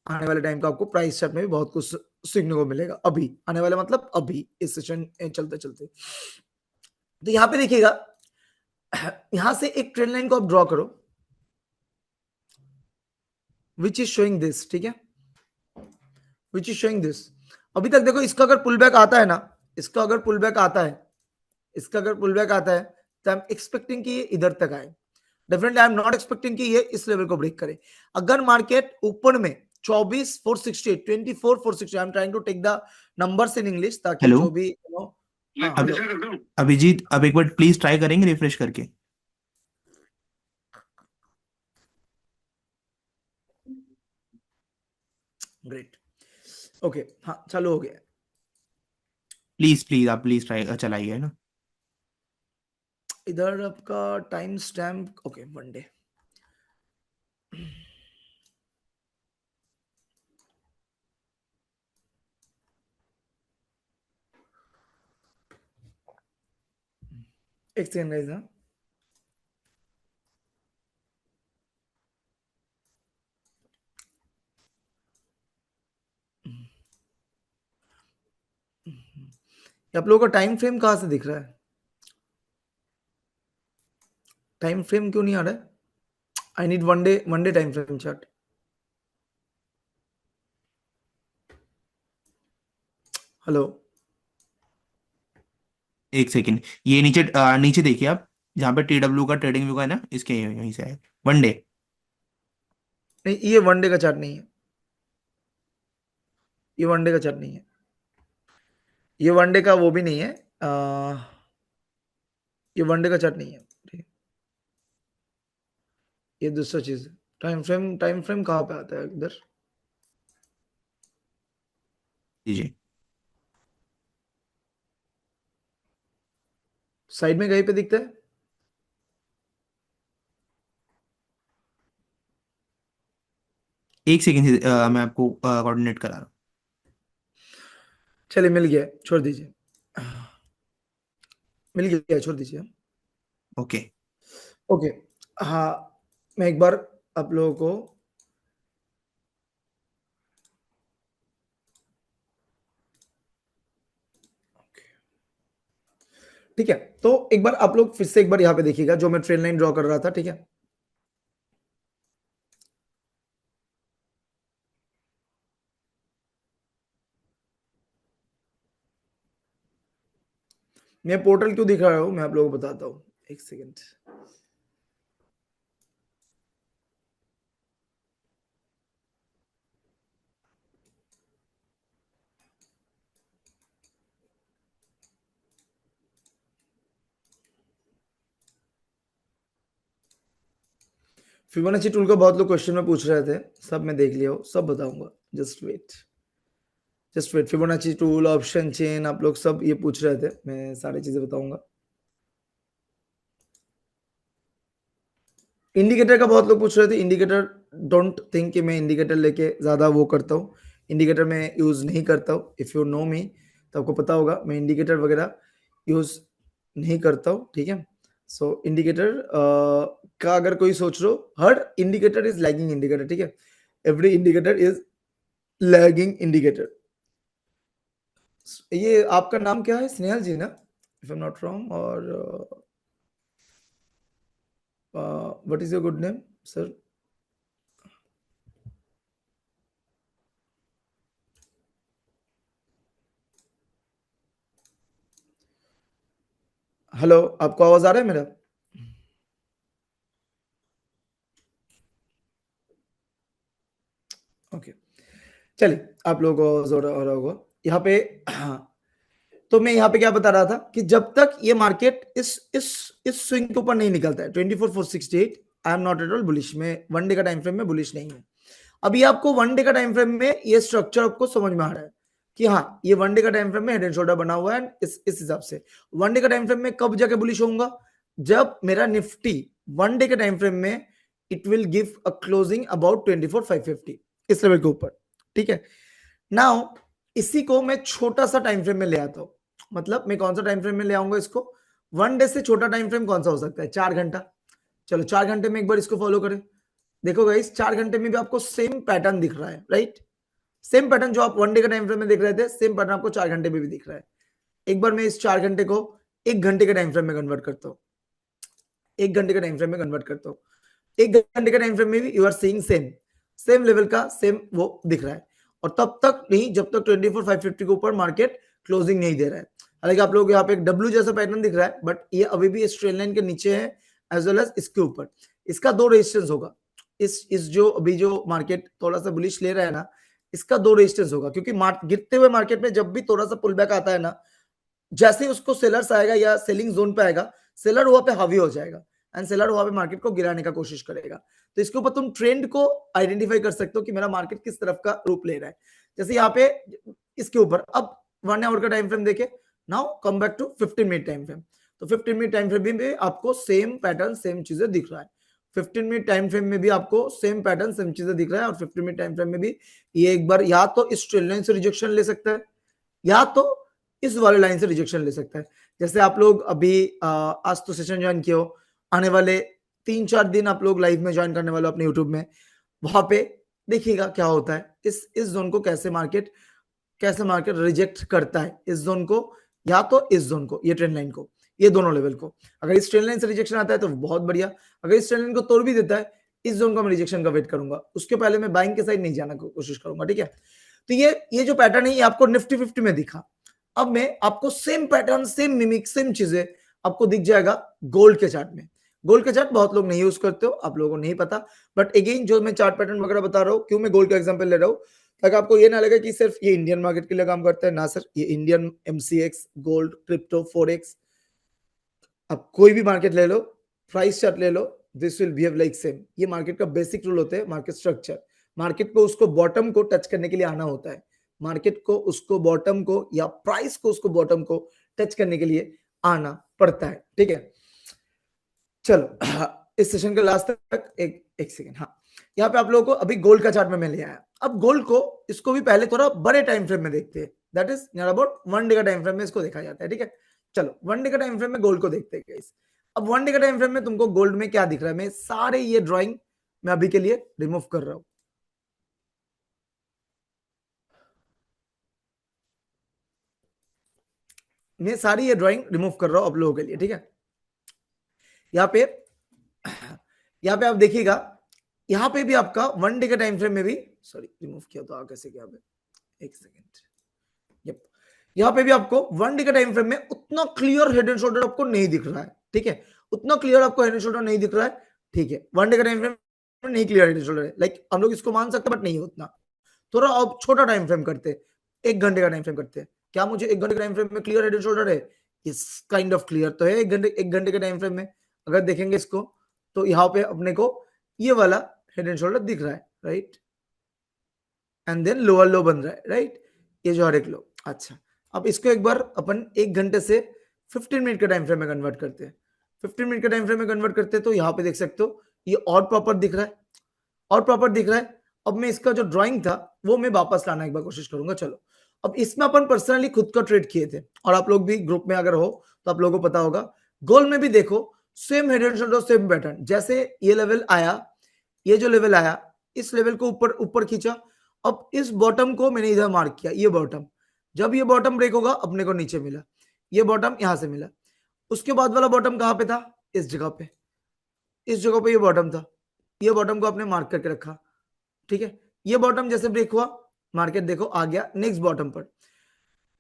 आने वाले टाइम का आपको प्राइस चार्ट में भी बहुत कुछ सीखने को मिलेगा, अभी आने वाला मतलब अभी इस सेशन चलते चलते। तो यहाँ पे देखिएगा, यहां से एक ट्रेंड लाइन को आप ड्रॉ करो विच इज शोइंग दिस, ठीक है, विच इज शोइंग दिस। अभी तक देखो इसका अगर पुल बैक आता है ना, इसका अगर पुल बैक आता है, इसका अगर पुल बैक आता है तो आई एम एक्सपेक्टिंग कि ये इधर तक आए। Definitely I am not expecting कि ये इस लेवल को ब्रेक करे। अगर मार्केट ऊपर में 24,460, 24,460, I am trying to take the numbers in English ताकि हेलो। जो भी हाँ अब हेलो, अभिजीत, अब एक बार प्लीज ट्राई करेंगे रिफ्रेश करके। ग्रेट, ओके, हाँ चालू हो गया। प्लीज प्लीज आप प्लीज ट्राई चलाइए ना। इधर आपका time stamp, okay, one day. एक सेकंड गाइस, हाँ, आप लोगों का टाइम फ्रेम कहाँ से दिख रहा है? टाइम फ्रेम क्यों नहीं आ रहा है? I need one day time frame chart. Hello, एक सेकेंड, ये नीचे नीचे देखिए आप, जहाँ पे TW का ट्रेडिंग व्यू का है ना, इसके यहीं से है। One day. नहीं ये वन डे का चार्ट नहीं है, ये वन डे का चार्ट नहीं है, ये वन डे का वो भी नहीं है, ये वन डे का चार्ट नहीं है, ठीक है, ये दूसरा चीज है। टाइम फ्रेम कहाँ पे आता है इधर? जी। साइड में कहीं पे दिखता है? एक सेकेंड से मैं आपको कोऑर्डिनेट करा रहा हूँ। चलिए मिल गया, छोड़ दीजिए, मिल गया, छोड़ दीजिए। ओके। ओके, हाँ, मैं एक बार आप लोगों को, ठीक है, तो एक बार आप लोग फिर से एक बार यहाँ पे देखिएगा जो मैं ट्रेन लाइन ड्रॉ कर रहा था, ठीक है। मैं पोर्टल क्यों दिखा रहा हूँ मैं आप लोगों को बताता हूँ, एक सेकेंड। फिबोनाची टूल का बहुत लोग क्वेश्चन में पूछ रहे थे, सब मैं देख लिया हूँ, सब बताऊंगा, just wait. Fibonacci tool, option chain, आप लोग सब ये पूछ रहे थे, मैं सारी चीजें बताऊंगा। इंडिकेटर का बहुत लोग पूछ रहे थे, इंडिकेटर डोंट थिंक कि मैं इंडिकेटर लेके ज़्यादा वो करता हूँ, इंडिकेटर मैं यूज़ नहीं करता हूँ। इफ़ यू नो मी तो आपको पता होगा मैं इंडिकेटर वगैरह यूज़ नहीं करता हूँ, ठीक है। सो इंडिकेटर का अगर कोई सोच रहे हो, हर इंडिकेटर इज लैगिंग इंडिकेटर, ठीक है। Every indicator is lagging indicator. ये आपका नाम क्या है? स्नेहल जी ना, if I am not wrong, और what is your good name sir? Hello, आपको आवाज आ रहा है मेरा? ओके, चलिए, आप लोगों को ज़ोर हो रहा होगा यहाँ पे। तो मैं यहाँ पे क्या बता रहा था कि जब तक ये मार्केट इस स्विंग के ऊपर नहीं निकलता है 24,468, आई am not at all bullish. में वन डे का टाइम फ्रेम में बुलिश नहीं है। अभी आपको वन डे का टाइम फ्रेम में ये स्ट्रक्चर आपको समझ में आ रहा है कि हाँ, ये वन डे का टाइम फ्रेम में हेड एंड शोल्डर बना हुआ है। इस हिसाब से वन डे का टाइम फ्रेम में कब जाके बुलिश होऊंगा? जब मेरा निफ्टी वन डे के टाइम फ्रेम में it will give a closing about 24,550 इस लेवल के ऊपर, ठीक है। नाउ इसी को मैं छोटा सा टाइम फ्रेम में ले आता हूं। मतलब मैं कौन सा टाइम फ्रेम में ले आऊंगा इसको? वन डे से छोटा टाइम फ्रेम कौन सा हो सकता है? 4 घंटा। चलो 4 घंटे में एक बार इसको फॉलो करें। देखो गाइस, 4 घंटे में भी आपको सेम पैटर्न दिख रहा है, राइट? सेम पैटर्न जो आप वन डे के टाइम फ्रेम में देख रहे थे, सेम पैटर्न आपको 4 घंटे में भी दिख रहा है। एक बार मैं इस 4 घंटे को 1 घंटे के टाइम फ्रेम में कन्वर्ट करता हूँ। 1 घंटे के टाइम फ्रेम में कन्वर्ट करता हूँ। 1 घंटे के टाइम फ्रेम में भी you are seeing same level का सेम वो दिख रहा है। और तब तक नहीं जब तक 24,550 के ऊपर मार्केट क्लोजिंग नहीं दे रहा है। हालांकि आप लोग यहाँ पे एक डब्ल्यू जैसा पैटर्न दिख रहा है, बट ये अभी भी इस ट्रेंड लाइन के नीचे है, एज वेल एज इसके ऊपर। इसका दो रेजिस्टेंस होगा। इस जो अभी जो मार्केट थोड़ा सा बुलिश ले रहा है ना, इसका दो रेजिस्टेंस होगा, क्योंकि गिरते हुए मार्केट में जब भी थोड़ा सा पुल बैक आता है ना, जैसे ही उसको सेलर्स आएगा या सेलिंग जोन पे आएगा, सेलर वहां पे हावी हो जाएगा एंड सेलर वहां पे मार्केट को गिराने का कोशिश करेगा। तो इसके ऊपर तुम ट्रेंड को आइडेंटिफाई कर सकते हो कि मेरा मार्केट किस तरफ का रूप ले रहा है। जैसे यहाँ पे इसके ऊपर अब 1 आवर का टाइम फ्रेम देखे। Now come back to 15 minute time frame. तो 15 मिनट टाइम फ्रेम में आपको सेम पैटर्न सेम चीजें दिख रहा है। 15 मिनट टाइम फ्रेम में भी आपको सेम पैटर्न सेम चीजें दिख रहा है। और 15 मिनट टाइम फ्रेम में भी ये एक बार या तो इस ट्रेंड लाइन से रिजेक्शन ले सकता है, या तो इस वाले लाइन से रिजेक्शन ले सकता है। जैसे आप लोग अभी आज तो सेशन ज्वाइन किया हो, आने वाले 3-4 दिन आप लोग लाइव में ज्वाइन करने वाले हो अपने यूट्यूब में, वहां पे देखिएगा क्या होता है। इस जोन को कैसे मार्केट रिजेक्ट करता है, इस जोन को या तो इस जोन को, ये ट्रेंड लाइन को, ये दोनों लेवल को। अगर इस ट्रेंड लाइन से रिजेक्शन आता है तो बहुत बढ़िया। अगर इस ट्रेंड लाइन को तोड़ भी देता है, इस जोन का मैं रिजेक्शन का वेट करूंगा, उसके पहले मैं बाइंग के साइड नहीं जाना कोशिश करूंगा, ठीक है। तो ये जो पैटर्न है ये आपको निफ्टी 50 में दिखा। अब मैं आपको same pattern same mimic same चीजें आपको दिख जाएगा गोल्ड के चार्ट में। गोल्ड के चार्ट बहुत लोग नहीं यूज करते हो, आप लोगों को नहीं पता, बट अगेन जो मैं चार्ट पैटर्न वगैरह बता रहा हूँ, क्यों मैं गोल्ड का एग्जांपल ले रहा हूँ, ताकि आपको ये ना लगे कि सिर्फ ये इंडियन मार्केट के लिए काम करता है। ना सर, ये Indian MCX, gold, crypto, forex, अब कोई भी मार्केट ले लो, प्राइस चार्ट ले लो, this will behave like same. ये मार्केट का बेसिक रूल होता है, मार्केट स्ट्रक्चर। मार्केट को उसको बॉटम को टच करने के लिए आना होता है। मार्केट को उसको बॉटम को या प्राइस को उसको बॉटम को टच करने के लिए आना पड़ता है, ठीक है। चलो इस सेशन के लास्ट तक एक सेकंड। हाँ, यहाँ पे आप लोगों को अभी गोल्ड का चार्ट में मैं ले आया। अब गोल्ड को इसको भी पहले थोड़ा बड़े टाइम फ्रेम में देखते हैं, that is near about one day का टाइम फ्रेम में इसको देखा जाता है, ठीक है। चलो वन डे का टाइम फ्रेम में गोल्ड को देखते हैं गाइस। अब वन डे का टाइम फ्रेम में तुमको गोल्ड में क्या दिख रहा है? मैं सारे ये ड्राइंग मैं अभी के लिए रिमूव कर रहा हूं। मैं सारी ये ड्राइंग रिमूव कर रहा हूं आप लोगों के लिए, ठीक है। यहाँ पे यहाँ पे आप देखिएगा, यहाँ पे भी आपका वन डे के टाइम फ्रेम में भी, सॉरी रिमूव किया तो कैसे क्या पे, एक सेकेंड। यप, यहाँ पे भी आपको वन डे के टाइम फ्रेम में उतना क्लियर हेड एंड शोल्डर आपको नहीं दिख रहा है, ठीक है। उतना क्लियर आपको हेड एंड शोल्डर नहीं दिख रहा है, ठीक है। वन डे का टाइम फ्रेम में नहीं क्लियर हेड एंड शोल्डर है, लाइक हम लोग इसको मान सकते हैं बट नहीं उतना। थोड़ा अब छोटा टाइम फ्रेम करते, 1 घंटे का टाइम फ्रेम करते हैं। क्या मुझे 1 घंटे का टाइम फ्रेम में क्लियर हेड एंड शोल्डर है? इस काइंड ऑफ क्लियर तो है 1 घंटे के टाइम फ्रेम में। अगर देखेंगे इसको तो यहाँ पे अपने को ये वाला हेड एंड शोल्डर दिख रहा है, right, and then lower low बन रहा है, राइट, ये जो हर एक लो। अच्छा, अब इसको एक बार अपन 1 घंटे से 15 मिनट के टाइम फ्रेम में कन्वर्ट करते हैं। 15 मिनट के टाइम फ्रेम में कन्वर्ट करते हैं तो यहाँ पे देख सकते हो ये और प्रॉपर दिख रहा है, और प्रॉपर दिख रहा है। अब मैं इसका जो ड्राइंग था वो मैं वापस लाना एक बार कोशिश करूंगा। चलो, अब इसमें अपन पर्सनली खुद का ट्रेड किए थे, और आप लोग भी ग्रुप में अगर हो तो आप लोगों को पता होगा। गोल में भी देखो same head and shoulder, same pattern, जैसे ये लेवल आया, ये जो लेवल आया, इस लेवल को ऊपर ऊपर खींचा। अब इस बॉटम को मैंने इधर मार्क किया, ये बॉटम, जब ये बॉटम ब्रेक होगा अपने को नीचे मिला, ये बॉटम यहां से मिला। उसके बाद वाला बॉटम कहां पे था, इस जगह पे, इस जगह पे ये बॉटम था, ये बॉटम को आपने मार्क करके रखा, ठीक है। ये बॉटम जैसे ब्रेक हुआ, मार्केट देखो आ गया नेक्स्ट बॉटम पर।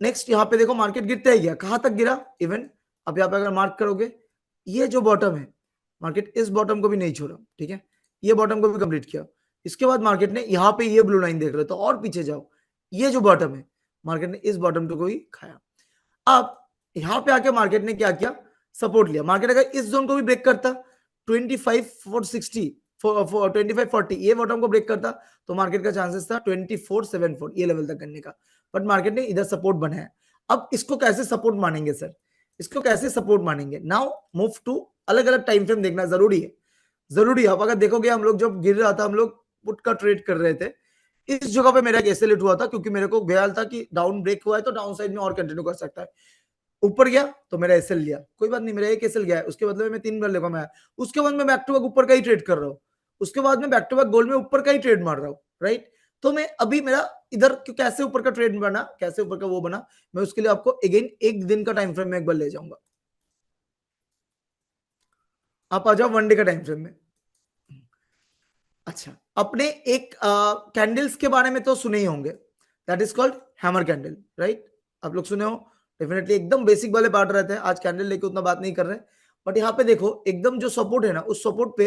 नेक्स्ट यहाँ पे देखो मार्केट गिरता ही गया, कहां तक गिरा, इवन अब यहाँ पे अगर मार्क करोगे, ये जो बॉटम है, मार्केट इस बॉटम को भी नहीं छोड़ा, ठीक है, ये बॉटम को भी कंप्लीट किया। इसके बाद मार्केट ने यहाँ पे ये ब्लू लाइन देख रहे हो तो और पीछे जाओ, ये जो बॉटम है, मार्केट ने इस बॉटम को भी खाया। अब यहाँ पे आके मार्केट ने क्या किया, सपोर्ट लिया। मार्केट अगर इस जोन को भी ब्रेक करता 25,460 25,40 ये बॉटम को ब्रेक करता तो मार्केट का चांसेस था 24,74 ये लेवल तक करने का, बट मार्केट ने इधर सपोर्ट बनाया। अब इसको कैसे सपोर्ट मानेंगे सर, इसको कैसे सपोर्ट मानेंगे, नाउ मूव टू अलग अलग टाइम फ्रेम देखना जरूरी है, जरूरी है। अब अगर देखोगे हम लोग जब गिर रहा था, हम लोग पुट का ट्रेड कर रहे थे, इस जगह पे मेरा एक एसएल हिट हुआ था, क्योंकि मेरे को ख्याल था कि डाउन ब्रेक हुआ है तो डाउन साइड में और कंटिन्यू कर सकता है। ऊपर गया तो मेरा एसएल लिया, कोई बात नहीं, मेरा एक एसएल गया है, उसके बदले में मैं 3 बार लेगा मैं। उसके बाद मैं बैक टू बैक ऊपर का ही ट्रेड कर रहा हूँ, उसके बाद में बैक टू बैक गोल्ड में ऊपर का ही ट्रेड मार रहा हूँ, राइट। तो मैं अभी मेरा इधर कैसे ऊपर का ट्रेड बना, कैसे ऊपर का वो बना, मैं उसके लिए आपको अगेन एक दिन का टाइम फ्रेम में एक बार ले जाऊंगा। आप आ जाओ 1 डे का टाइम फ्रेम में। अच्छा, अपने एक कैंडल्स के बारे में तो सुने ही होंगे, that is called hammer candle, right. आप लोग सुने हो डेफिनेटली, एकदम बेसिक वाले पार्ट रहते हैं, आज कैंडल लेके उतना बात नहीं कर रहे, बट यहाँ पे देखो एकदम जो सपोर्ट है ना, उस सपोर्ट पे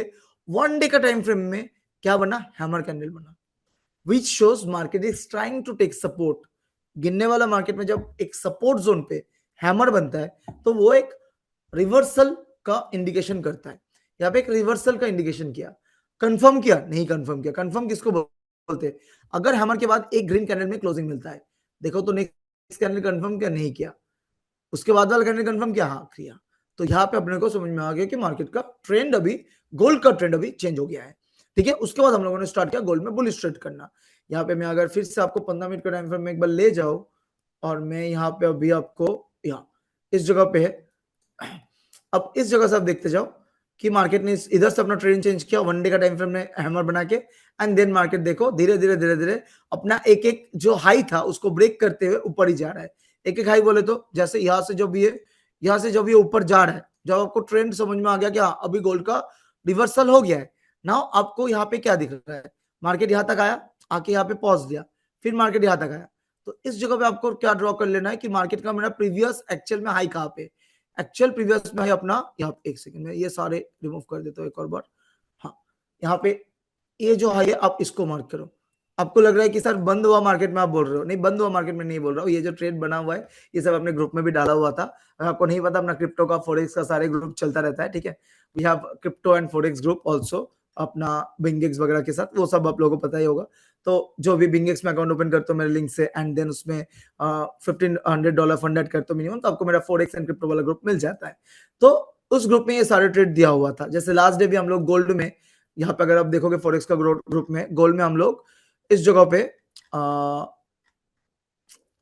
1 डे का टाइम फ्रेम में क्या बना, हैमर कैंडल बना, which shows market is trying to take support. गिनने वाला मार्केट में जब एक सपोर्ट जोन पे हैमर बनता है तो वो एक रिवर्सल का इंडिकेशन करता है। यहाँ पे एक रिवर्सल का इंडिकेशन किया, कंफर्म किया नहीं, कंफर्म किया, कंफर्म किसको बोलते हैं, अगर हैमर के बाद एक ग्रीन कैंडल में क्लोजिंग मिलता है, देखो तो नेक्स्ट कैंडल कंफर्म किया नहीं किया, उसके बाद वाला कैंडल कंफर्म किया, हाँ किया। तो यहाँ पे अपने को समझ में आ गया कि मार्केट का ट्रेंड अभी, गोल्ड का ट्रेंड अभी चेंज हो गया है, ठीक है। उसके बाद हम लोगों ने स्टार्ट किया गोल्ड में बुलिश ट्रेड करना। यहाँ पे मैं अगर फिर से आपको 15 मिनट का टाइम फ्रेम में एक बार ले जाओ, और मैं यहाँ पे अभी आपको यहाँ इस जगह पे है, अब इस जगह से आप देखते जाओ कि मार्केट ने इधर से अपना ट्रेंड चेंज किया 1 डे का टाइम फ्रेम में हैमर बना के, एंड देन मार्केट देखो धीरे धीरे धीरे धीरे अपना एक एक जो हाई था उसको ब्रेक करते हुए ऊपर ही जा रहा है। एक एक हाई बोले तो जैसे यहाँ से जब ये, यहाँ से जब ये ऊपर जा रहा है, जब आपको ट्रेंड समझ में आ गया कि हाँ अभी गोल्ड का रिवर्सल हो गया है, नाउ आपको यहाँ पे क्या दिख रहा है, मार्केट यहाँ तक आया, आके यहाँ पे पॉज दिया, फिर मार्केट यहाँ तक आया, तो इस जगह पे आपको क्या ड्रॉ कर लेना है कि मार्केट का मेरा प्रीवियस एक्चुअल में हाई कहाँ पे, एक्चुअल प्रीवियस में अपना, यहाँ पे एक सेकंड में ये सारे रिमूव कर देता हूँ एक और बार। हाँ, यहाँ पे ये जो हाई है आप इसको मार्क करो। आपको लग रहा है कि सर बंद हुआ मार्केट में आप बोल रहे हो, नहीं बंद हुआ मार्केट में नहीं बोल रहा हूँ, ये जो ट्रेड बना हुआ है ये सब अपने ग्रुप में भी डाला हुआ था। अगर आपको नहीं पता, अपना क्रिप्टो का फोरेक्स का सारे ग्रुप चलता रहता है, ठीक है, we have crypto and forex group also, अपना बिंगेक्स वगैरह के साथ, वो सब आप लोगों को पता ही होगा। तो जो भी बिंगेक्स में अकाउंट ओपन करते हो मेरे लिंक से, एंड देन उसमें $1,500 फंड ऐड करते हो मिनिमम, तो आपको मेरा फोरेक्स एंड क्रिप्टो वाला ग्रुप मिल जाता है। तो उस ग्रुप में ये सारे ट्रेड दिया हुआ था। जैसे लास्ट डे भी हम लोग गोल्ड में, यहाँ पे अगर आप देखोगे फोरेक्स का ग्रुप में, गोल्ड में हम लोग इस जगह पे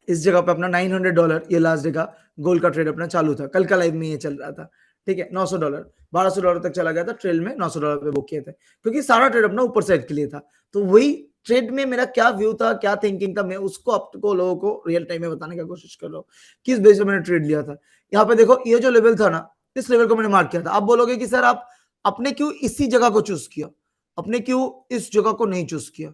इस जगह पे अपना $900 ये लास्ट डे का गोल्ड का ट्रेड अपना चालू था, कल का लाइव में ये चल रहा था, ठीक है। $900 $1,200 तक चला गया था, ट्रेल में $900 पे बुक किए थे, क्योंकि सारा ट्रेड अपना ऊपर साइड के लिए था। तो वही ट्रेड में मेरा क्या व्यू था, क्या थिंकिंग था, मैं उसको आपको लोगों को रियल टाइम में बताने की कोशिश कर रहा हूँ, किस बेस पे मैंने ट्रेड लिया था। यहाँ पे देखो ये जो लेवल था ना, इस लेवल को मैंने मार्क किया था। आप बोलोगे कि सर आप अपने क्यों इसी जगह को चूज किया, अपने क्यों इस जगह को नहीं चूज किया,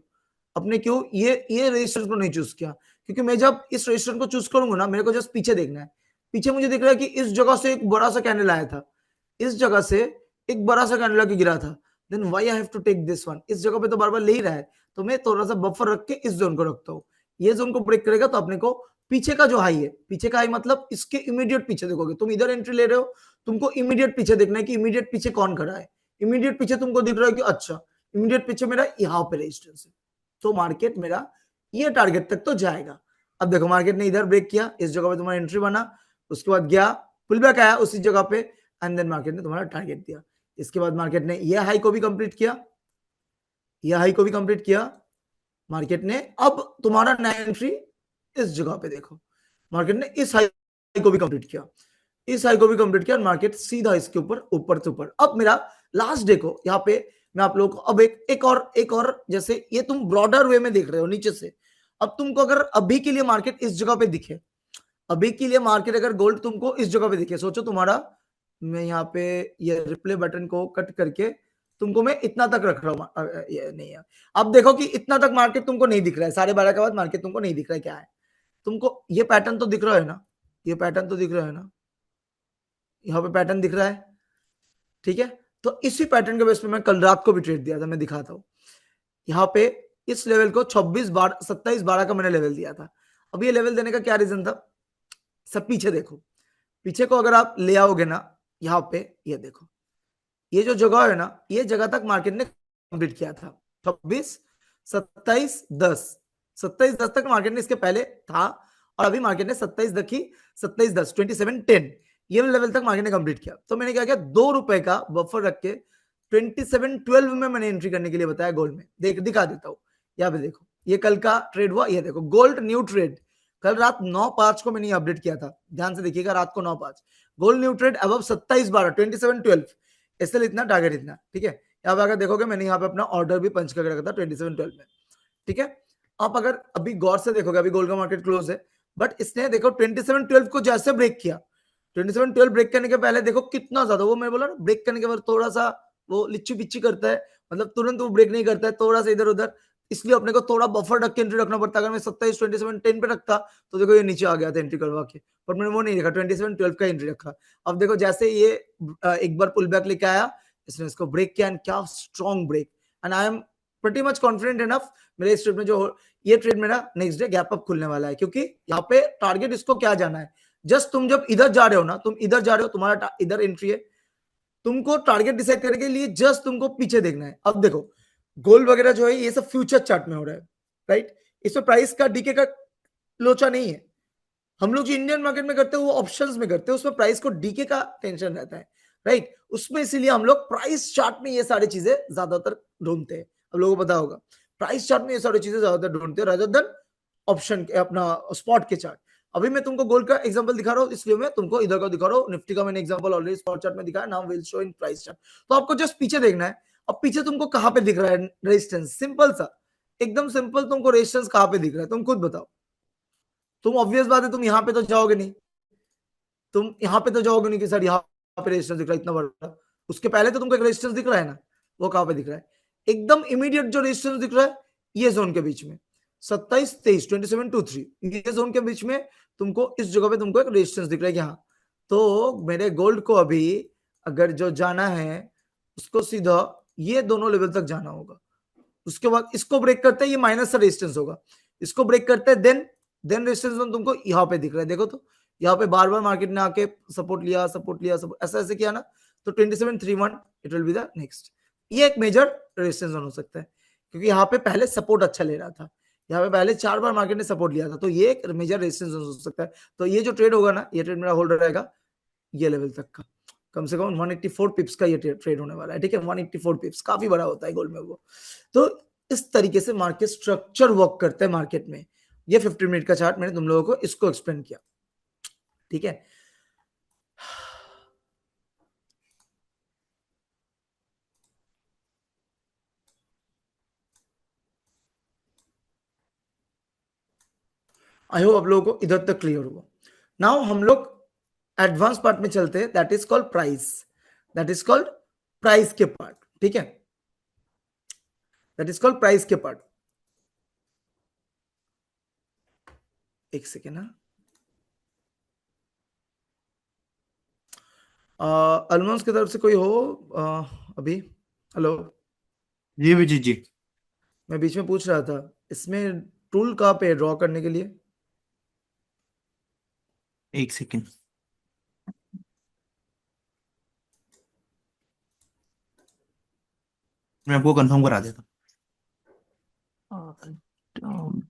अपने क्यों ये रजिस्टर को नहीं चूज किया, क्योंकि मैं जब इस रजिस्टर को चूज करूंगा ना, मेरे को जस्ट पीछे देखना है। पीछे मुझे दिख रहा है कि इस जगह से एक बड़ा सा कैंडल आया था, इस जगह से एक बड़ा सा कैंडल आके गिरा था, then why I have to take this one, इस जगह पे तो बार बार ले ही रहा है, तो मैं थोड़ा सा बफर रख के इस जोन को रखता हूँ। ये जोन को ब्रेक करेगा तो अपने को पीछे का जो हाई है, पीछे का हाई मतलब इसके इमीडिएट पीछे देखोगे, तुम इधर एंट्री ले रहे हो, तुमको इमीडिएट पीछे देखना है कि इमीडिएट पीछे कौन खड़ा है। इमीडिएट पीछे तुमको दिख रहा है कि अच्छा इमीडिएट पीछे मेरा यहाँ पे रेजिस्टेंस है, तो मार्केट मेरा ये टारगेट तक तो जाएगा। अब देखो मार्केट ने इधर ब्रेक किया, इस जगह पे तुम्हारा एंट्री बना, उसके बाद गया पुल बैक आया उसी जगह पे, एंड देन मार्केट ने तुम्हारा टारगेट दिया। इसके बाद मार्केट ने ये हाई को भी कंप्लीट किया, ये हाई को भी कंप्लीट किया मार्केट ने। अब तुम्हारा नया एंट्री इस जगह पे देखो, मार्केट ने इस हाई को भी कंप्लीट किया, इस हाई को भी कंप्लीट किया, मार्केट सीधा इसके ऊपर ऊपर से ऊपर। अब मेरा लास्ट डे को यहाँ पे मैं आप लोगों को अब एक और जैसे ये तुम ब्रॉडर वे में देख रहे हो नीचे से, अब तुमको अगर अभी के लिए मार्केट इस जगह पे दिखे, अभी के लिए मार्केट अगर गोल्ड तुमको इस जगह पे दिखे, सोचो तुम्हारा, मैं यहाँ पे ये रिप्ले बटन को कट करके तुमको मैं इतना तक रख रहा हूँ, ये नहीं है। अब देखो कि इतना तक मार्केट तुमको नहीं दिख रहा है, 12:30 के बाद मार्केट तुमको नहीं दिख रहा है, क्या है तुमको ये पैटर्न तो दिख रहा है ना, ये पैटर्न तो दिख रहा है ना, यहाँ पे पैटर्न दिख रहा है, ठीक है। तो इसी पैटर्न के बेस पे मैं कल रात को भी ट्रेड दिया था, मैं दिखाता हूँ। यहाँ पे इस लेवल को 27/12 का मैंने लेवल दिया था। अब ये लेवल देने का क्या रीजन था, सब पीछे देखो, पीछे को अगर आप ले आओगे ना, यहाँ पे ये देखो, ये जो जगह है ना, ये जगह तक मार्केट ने कंप्लीट किया था 27/10 तक मार्केट ने इसके पहले था, और अभी मार्केट ने 27/10 ये लेवल तक मार्केट ने कंप्लीट किया। तो मैंने क्या किया, ₹2 का बफर रख के 2712 में मैंने एंट्री करने के लिए बताया गोल्ड में। दिखा देता हूँ, यहाँ पे देखो, ये कल का ट्रेड हुआ, ये देखो गोल्ड न्यू ट्रेड, कल रात 9:05 को मैंने अपडेट किया था, ध्यान से देखिएगा, रात को 9:05 gold new trade above 27/12 2712, SL इतना, टारगेट इतना, ठीक है। यहाँ पे अगर देखोगे मैंने यहाँ पे अपना ऑर्डर भी पंच करके रखा था 2712 में, ठीक है। आप अगर अभी गौर से देखोगे, अभी गोल्ड का मार्केट क्लोज है, बट इसने देखो 2712 को जैसे ब्रेक किया, 2712 ब्रेक करने के पहले देखो कितना ज्यादा, वो मैं बोला ना, ब्रेक करने के बाद थोड़ा सा वो लिच्ची पिच्ची करता है, मतलब तुरंत वो ब्रेक नहीं करता है, थोड़ा सा इधर उधर, इसलिए अपने को थोड़ा बफर रख के एंट्री रखना पड़ता है। अगर मैं 27 27 10 पे रखता तो देखो ये नीचे आ गया था एंट्री करवा के, पर मैंने वो नहीं रखा, 27 12 का एंट्री रखा। अब देखो जैसे ये एक बार पुल बैक लेके आया, इसने इसको ब्रेक किया, एंड क्या strong break, and I am pretty much confident enough, मेरे इस ट्रेड में जो ये ट्रेड मेरा नेक्स्ट डे गैप अप खुलने वाला है, क्योंकि यहाँ पे टारगेट इसको क्या जाना है, जस्ट तुम जब इधर जा रहे हो ना, तुम इधर जा रहे हो, तुम्हारा इधर एंट्री है, तुमको टारगेट डिसाइड करने के लिए जस्ट तुमको पीछे देखना है। अब देखो गोल्ड वगैरह जो है ये सब फ्यूचर चार्ट में हो रहा है, राइट, इसमें प्राइस का डीके का लोचा नहीं है। हम लोग जो इंडियन मार्केट में करते हैं वो ऑप्शंस में करते हैं, उसमें प्राइस को डीके का टेंशन रहता है, राइट, उसमें इसीलिए हम लोग प्राइस चार्ट में ये सारी चीजें ज्यादातर ढूंढते हैं। अब लोगों को पता होगा प्राइस चार्ट में ये सारी चीजें ज्यादातर ढूंढते हैं रादर देन ऑप्शन के, अपना स्पॉट के चार्ट। अभी मैं तुमको गोल्ड का एग्जांपल दिखा रहा हूँ, इसलिए मैं तुमको इधर का दिखा रहा हूँ, निफ्टी का मैंने एग्जांपल ऑलरेडी स्पॉट चार्ट में दिखाया, now will show in price chart. तो आपको जस्ट पीछे देखना है। अब पीछे तुमको कहां पे दिख रहा है रेजिस्टेंस, सिंपल सा, एकदम सिंपल, तुमको रेजिस्टेंस कहां पे दिख रहा है तुम खुद बताओ। तुम ऑब्वियस बात है तुम यहाँ पे तो जाओगे नहीं, तुम यहाँ पे तो जाओगे नहीं कि सर यहाँ पे रेजिस्टेंस दिख रहा है इतना बड़ा, उसके पहले तो तुमको एक रेजिस्टेंस दिख रहा है ना, वो कहां पे दिख रहा है, एकदम इमीडिएट जो रेजिस्टेंस दिख रहा है ये जोन के बीच में 27 23 2723, ये जोन के बीच में तुमको इस जगह पे तुमको एक रेजिस्टेंस दिख रहा है यहाँ। तो मेरे गोल्ड को अभी अगर जो जाना है उसको सीधा ये दोनों लेवल तक जाना होगा, उसके बाद इसको ब्रेक करते हैं ये माइनस का रेजिस्टेंस होगा, इसको ब्रेक करते हैं देन रेजिस्टेंस तुमको यहाँ पे दिख रहा है, देखो तो यहाँ पे बार बार मार्केट ने आके सपोर्ट लिया सपोर्ट लिया सपोर्ट, ऐसा ऐसे किया ना, तो 2731 it will be the next, ये एक मेजर रेजिस्टेंस हो सकता है, क्योंकि यहाँ पे पहले सपोर्ट अच्छा ले रहा था, यहाँ पे पहले 4 बार मार्केट ने सपोर्ट लिया था, तो ये एक मेजर रेजिस्टेंस हो सकता है। तो ये जो ट्रेड होगा ना, ये ट्रेड मेरा होल्ड रहेगा ये लेवल तक का, कम से कम 184 पिप्स का ये ट्रेड होने वाला है, ठीक है, 184 पिप्स काफी बड़ा होता है गोल्ड में वो। तो इस तरीके से मार्केट स्ट्रक्चर वर्क करता है मार्केट में। ये 15 मिनट का चार्ट मैंने तुम लोगों को इसको एक्सप्लेन किया, ठीक है। आई होप आप लोगों को इधर तक क्लियर हुआ। नाउ हम लोग एडवांस पार्ट में चलते हैं, that is called price, that is called price के पार्ट, ठीक है, दैट इज कॉल्ड प्राइस के पार्ट। एक सेकेंड ना, अल्मोस की तरफ से कोई हो अभी, हेलो, जी विजीत जी। मैं बीच में पूछ रहा था इसमें टूल कहाँ पे ड्रॉ करने के लिए, एक सेकेंड। मैं आपको कंफर्म करा देता हूँ।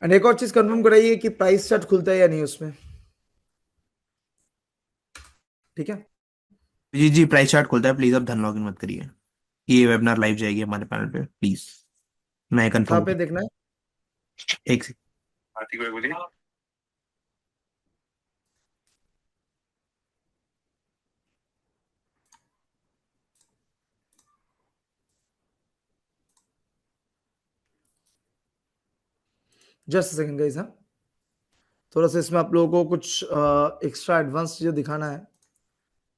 एंड एक और चीज कंफर्म कराइए कि प्राइस चार्ट खुलता है या नहीं उसमें, ठीक है। जी जी, प्राइस चार्ट खुलता है, प्लीज आप धन लॉगिन मत करिए। ये वेबिनार लाइव जाएगी हमारे पैनल पे, प्लीज मैं कहाँ कंफर्म पे देखना है? एक सेकंड। आरती को बोलिए। जस्ट सेकंड गाइस, हाँ थोड़ा सा इसमें आप लोगों को कुछ एक्स्ट्रा एडवांस चीजें दिखाना है,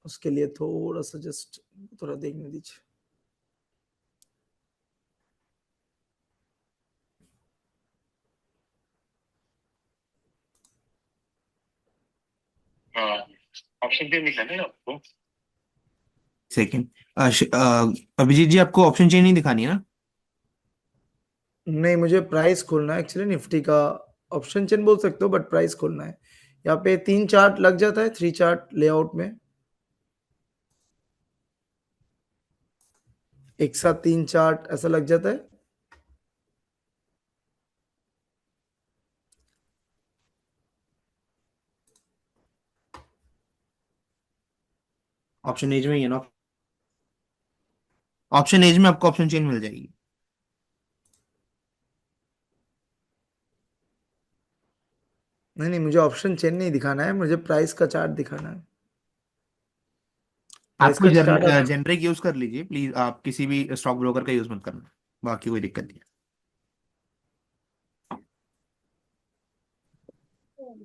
उसके लिए थोड़ा सा जस्ट थोड़ा देखने दीजिए। ऑप्शन चेंज दिखाना है आपको। सेकंड। अभिजीत जी, आपको ऑप्शन चेंज नहीं दिखानी है ना? नहीं, मुझे प्राइस खोलना है एक्चुअली निफ्टी का। ऑप्शन चेन बोल सकते हो बट प्राइस खोलना है। यहाँ पे 3 चार्ट लग जाता है, 3 चार्ट लेआउट में। एक साथ 3 चार्ट ऐसा लग जाता है। ऑप्शन एज में ही है ना? ऑप्शन एज में आपको ऑप्शन चेंज मिल जाएगी। नहीं नहीं, मुझे ऑप्शन चेन नहीं दिखाना है, मुझे प्राइस का चार्ट दिखाना है। प्राइस आप कोई का चार्ट आप जेनरिक यूज कर लीजिए प्लीज, आप किसी भी स्टॉक ब्रोकर का यूज मत करना, बाकी कोई दिक्कत नहीं है।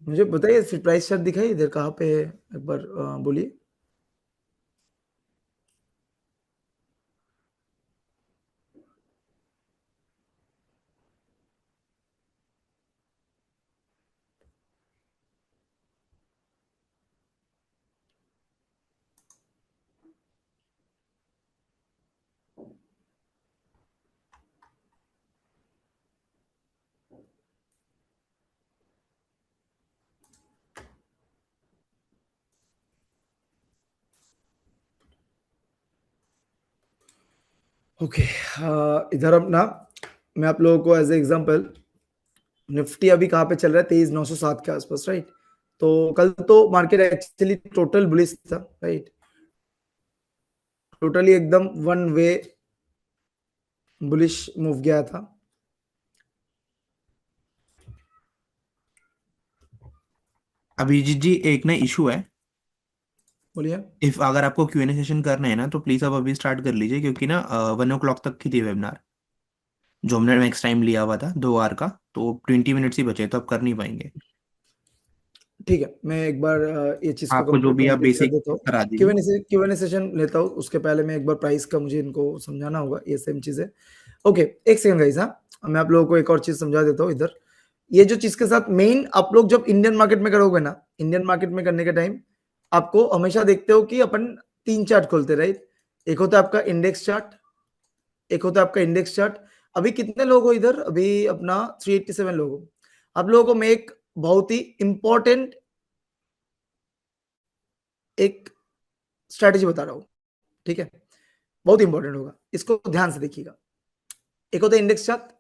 मुझे बताइए, फिर प्राइस चार्ट दिखाइए इधर कहाँ पे है, एक बार बोलिए। ओके, इधर अपना मैं आप लोगों को एज ए एग्जांपल, निफ्टी अभी कहाँ पे चल रहा है, 23,907 के आसपास, राइट। तो कल तो मार्केट एक्चुअली टोटल बुलिश था, राइट। टोटली एकदम वन वे बुलिश मूव गया था। अभिजीत जी, एक ना इशू है। बोलिए। इफ अगर आपको क्यूएनए सेशन करना है ना, तो प्लीज आप अभी स्टार्ट कर लीजिए, क्योंकि ना 1 o'clock तक की थी वेबिनार, जो हमने मैक्स टाइम लिया हुआ था 2 आवर का, तो 20 मिनट्स ही बचे, तो आप कर नहीं पाएंगे। ठीक है, मैं एक बार ये चीज को आपको जो भी आप कंप्लीट कर बेसिक देता हूँ। करा दीजिए। क्यूएनए सेशन लेता हूँ, उसके पहले मैं एक बार प्राइस का मुझे इनको समझाना होगा, ये सेम चीजें। ओके, एक सेकंड गाइस, हाँ मैं आप लोगों को एक और चीज समझा देता हूँ इधर। ये जो चीज के साथ मेन आप लोग जब इंडियन मार्केट में करोगे ना, इंडियन मार्केट में करने के टाइम आपको हमेशा देखते हो कि अपन 3 चार्ट खोलते, राइट। एक होता है आपका इंडेक्स चार्ट, एक होता है आपका इंडेक्स चार्ट। अभी कितने लोग हो इधर? अभी अपना 387 लोग हो। आप लोगों को मैं एक बहुत ही इंपॉर्टेंट एक स्ट्रैटेजी बता रहा हूं, ठीक है। बहुत इंपॉर्टेंट होगा, इसको ध्यान से देखिएगा। एक होता है इंडेक्स चार्ट,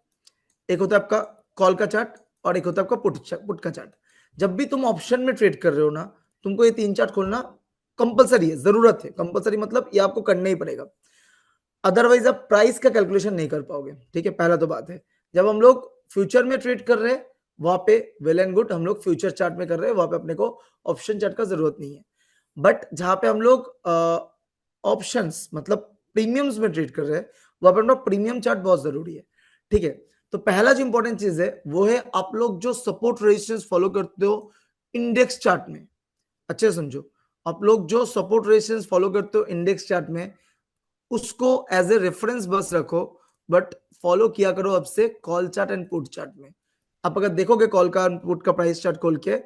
एक होता है आपका कॉल का चार्ट, और एक होता है आपका पुट का चार्ट। जब भी तुम ऑप्शन में ट्रेड कर रहे हो ना, तुमको ये 3 चार्ट खोलना कंपलसरी है, जरूरत है। कंपलसरी मतलब ये आपको करना ही पड़ेगा, अदरवाइज आप प्राइस का कैलकुलेशन नहीं कर पाओगे, ठीक है। पहला तो बात है, जब हम लोग फ्यूचर में ट्रेड कर रहे हैं वहां पे वेल एंड गुड, हम लोग फ्यूचर चार्ट में कर रहे हैं, वहां पे अपने को ऑप्शन चार्ट का जरूरत नहीं है। बट जहां पे हम लोग ऑप्शंस मतलब प्रीमियम्स में ट्रेड कर रहे हैं, वहां पे अपना प्रीमियम चार्ट बहुत जरूरी है, ठीक है। तो पहला जो इंपॉर्टेंट चीज है वो है आप लोग जो सपोर्ट रेजिस्टेंस फॉलो करते हो इंडेक्स चार्ट में, अच्छे से समझो। आप लोग जो सपोर्ट रेजिस्टेंस फॉलो करते हो इंडेक्स चार्ट में, उसको एज ए रेफरेंस बस रखो, बट फॉलो किया करो अब से call chart and put chart में। आप अगर देखोगे कॉल का एंड पुट का प्राइस चार्ट खोल के,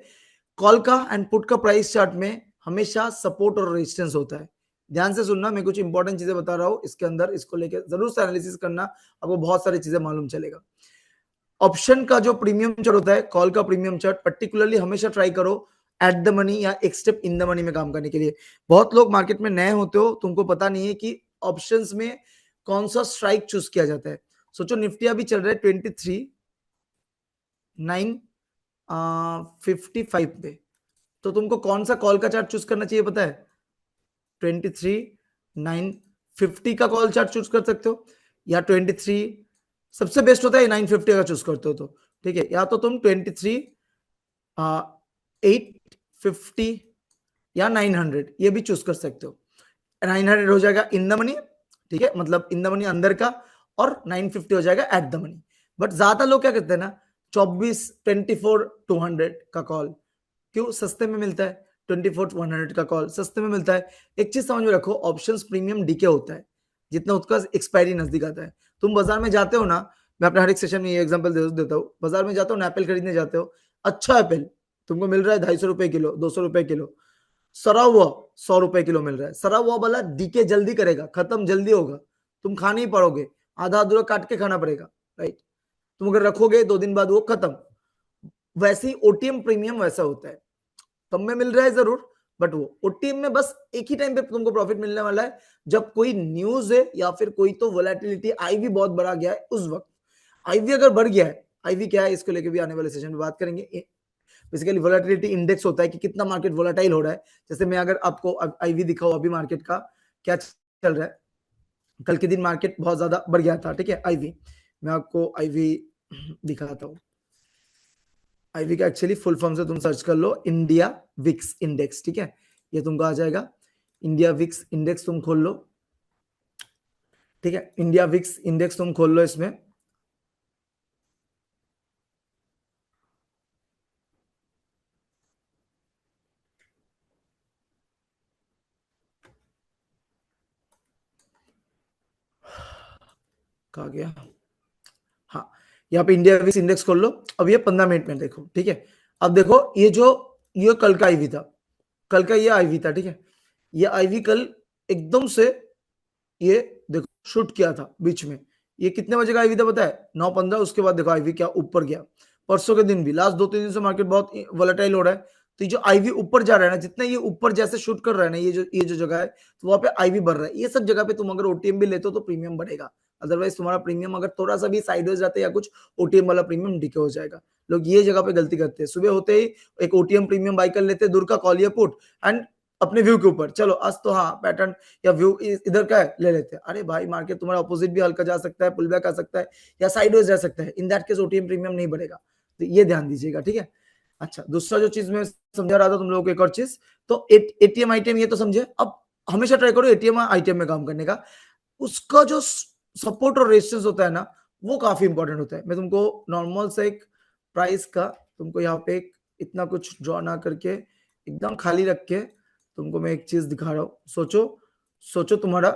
कॉल का एंड पुट का प्राइस चार्ट में हमेशा सपोर्ट और रेजिस्टेंस होता है। ध्यान से सुनना, मैं कुछ इंपॉर्टेंट चीजें बता रहा हूं इसके अंदर, इसको लेकर जरूर से एनालिसिस करना, आपको बहुत सारी चीजें मालूम चलेगा। ऑप्शन का जो प्रीमियम चार्ट होता है, कॉल का प्रीमियम चार्ट पर्टिकुलरली हमेशा ट्राई करो एट द मनी या एक स्टेप इन द मनी में काम करने के लिए। बहुत लोग मार्केट में नए होते हो, तुमको पता नहीं है कि ऑप्शंस में कौन सा स्ट्राइक चूज किया जाता है। सोचो निफ्टी अभी चल रहा है 23,955 पे, तो तुमको कौन सा कॉल का चार्ट चूज करना चाहिए पता है? 23,950 का कॉल चार्ट चूज कर सकते हो, या 23 सबसे बेस्ट होता है 950 का चूज करते हो तो ठीक है, या तो तुम 23,850 या 900 ये भी चूज कर सकते हो। 900 हो जाएगा इन द मनी, ठीक है, मतलब इन द मनी अंदर का, और 950 हो जाएगा एट द मनी। बट ज्यादा लोग क्या करते हैं ना, 24 का कॉल, क्यों? सस्ते में मिलता है। 24 का कॉल सस्ते में मिलता है। एक चीज समझ में रखो, ऑप्शंस प्रीमियम डीके होता है जितना उसका एक्सपायरी नजदीक आता है। तुम बाजार में जाते हो ना, मैं अपने हर एक सेशन में ये एग्जांपल देता हूँ, बाजार में जाते हो ना, एप्पल खरीदने जाते हो, अच्छा एप्पल तुमको मिल रहा है 250 किलो, 200 किलो, सरा हुआ 100 किलो मिल रहा है। सरा हुआ वाला डीके जल्दी करेगा, खत्म जल्दी होगा, तुम खा नहीं पाओगे, आधा अधूरा काट के खाना पड़ेगा, राइट? तुम अगर रखोगे 2 दिन बाद वो खत्म। वैसे ही ओटीएम प्रीमियम वैसा होता है, कम में मिल रहा है जरूर, बट वो ओटीएम में बस एक ही टाइम पे तुमको प्रॉफिट मिलने वाला है, जब कोई न्यूज है या फिर कोई तो वोलेटिलिटी, आईवी बहुत बढ़ा गया है उस वक्त। आईवी अगर बढ़ गया है, आईवी क्या है इसको लेके भी आने वाले सेशन में बात करेंगे। बेसिकली वोलेटिलिटी इंडेक्स होता है कि कितना मार्केट वोलेटाइल हो रहा है। जैसे मैं अगर आपको आईवी दिखाऊं अभी मार्केट का क्या चल रहा है, कल के दिन मार्केट बहुत ज्यादा बढ़ गया था, ठीक है। आईवी, मैं आपको आईवी दिखाता हूँ। आईवी का एक्चुअली फुल फॉर्म से तुम सर्च कर लो, इंडिया विक्स इंडेक्स, ठीक है, ये तुमको आ जाएगा। इंडिया विक्स इंडेक्स तुम खोल लो, ठीक है, इंडिया विक्स इंडेक्स तुम खोल लो। इसमें कहा गया, हाँ, यहाँ पे इंडिया विक्स इंडेक्स खोल लो। अब ये 15 मिनट में देखो, ठीक है। अब देखो ये कल का आईवी था, कल का ये आईवी था, ठीक है। ये आईवी कल एकदम से ये देखो शूट किया था बीच में। ये कितने बजे का आईवी था पता है? 9:15। उसके बाद देखो आईवी क्या ऊपर गया। परसों के दिन भी, लास्ट 2-3 दिन से मार्केट बहुत वोलेटाइल हो रहा है, तो ये जो आईवी ऊपर जा रहा है ना, जितना ये ऊपर जैसे शूट कर रहा है ना, ये जो जगह है, तो वहां पे आईवी बढ़ रहा है। ये सब जगह पे तुम अगर ओटीएम भी लेते हो तो प्रीमियम बढ़ेगा, अदरवाइज तुम्हारा प्रीमियम अगर थोड़ा सा भी साइडवेज जाता है या कुछ, ओटीएम वाला प्रीमियम डिके हो जाएगा। लोग ये जगह पे गलती करते हैं, सुबह होते ही एक ओटीएम प्रीमियम बाई कर लेते हैं, दूर का कॉल या पुट, एंड अपने व्यू के ऊपर चलो आज तो हाँ पैटर्न या व्यू इधर का है ले लेते हैं। अरे भाई मार्केट तुम्हारा अपोजिट भी हल्का जा सकता है, पुल बैक आ सकता है, या साइडवेज जा सकता है। In that case OTM premium नहीं बढ़ेगा, तो ये ध्यान दीजिएगा, ठीक है। अच्छा, दूसरा जो चीज मैं समझा रहा था तुम लोगों को, एक और चीज, तो एटीएम आईटीएम ये तो समझे। अब हमेशा ट्राई करो एटीएम आईटीएम में काम करने का। उसका जो सपोर्ट और रेजिस्टेंस होता है ना, वो काफी इंपॉर्टेंट होता है। मैं तुमको नॉर्मल से एक प्राइस का, तुमको यहाँ पे एक इतना कुछ ड्रॉ ना करके एकदम खाली रख के तुमको मैं एक चीज दिखा रहा हूँ। सोचो सोचो तुम्हारा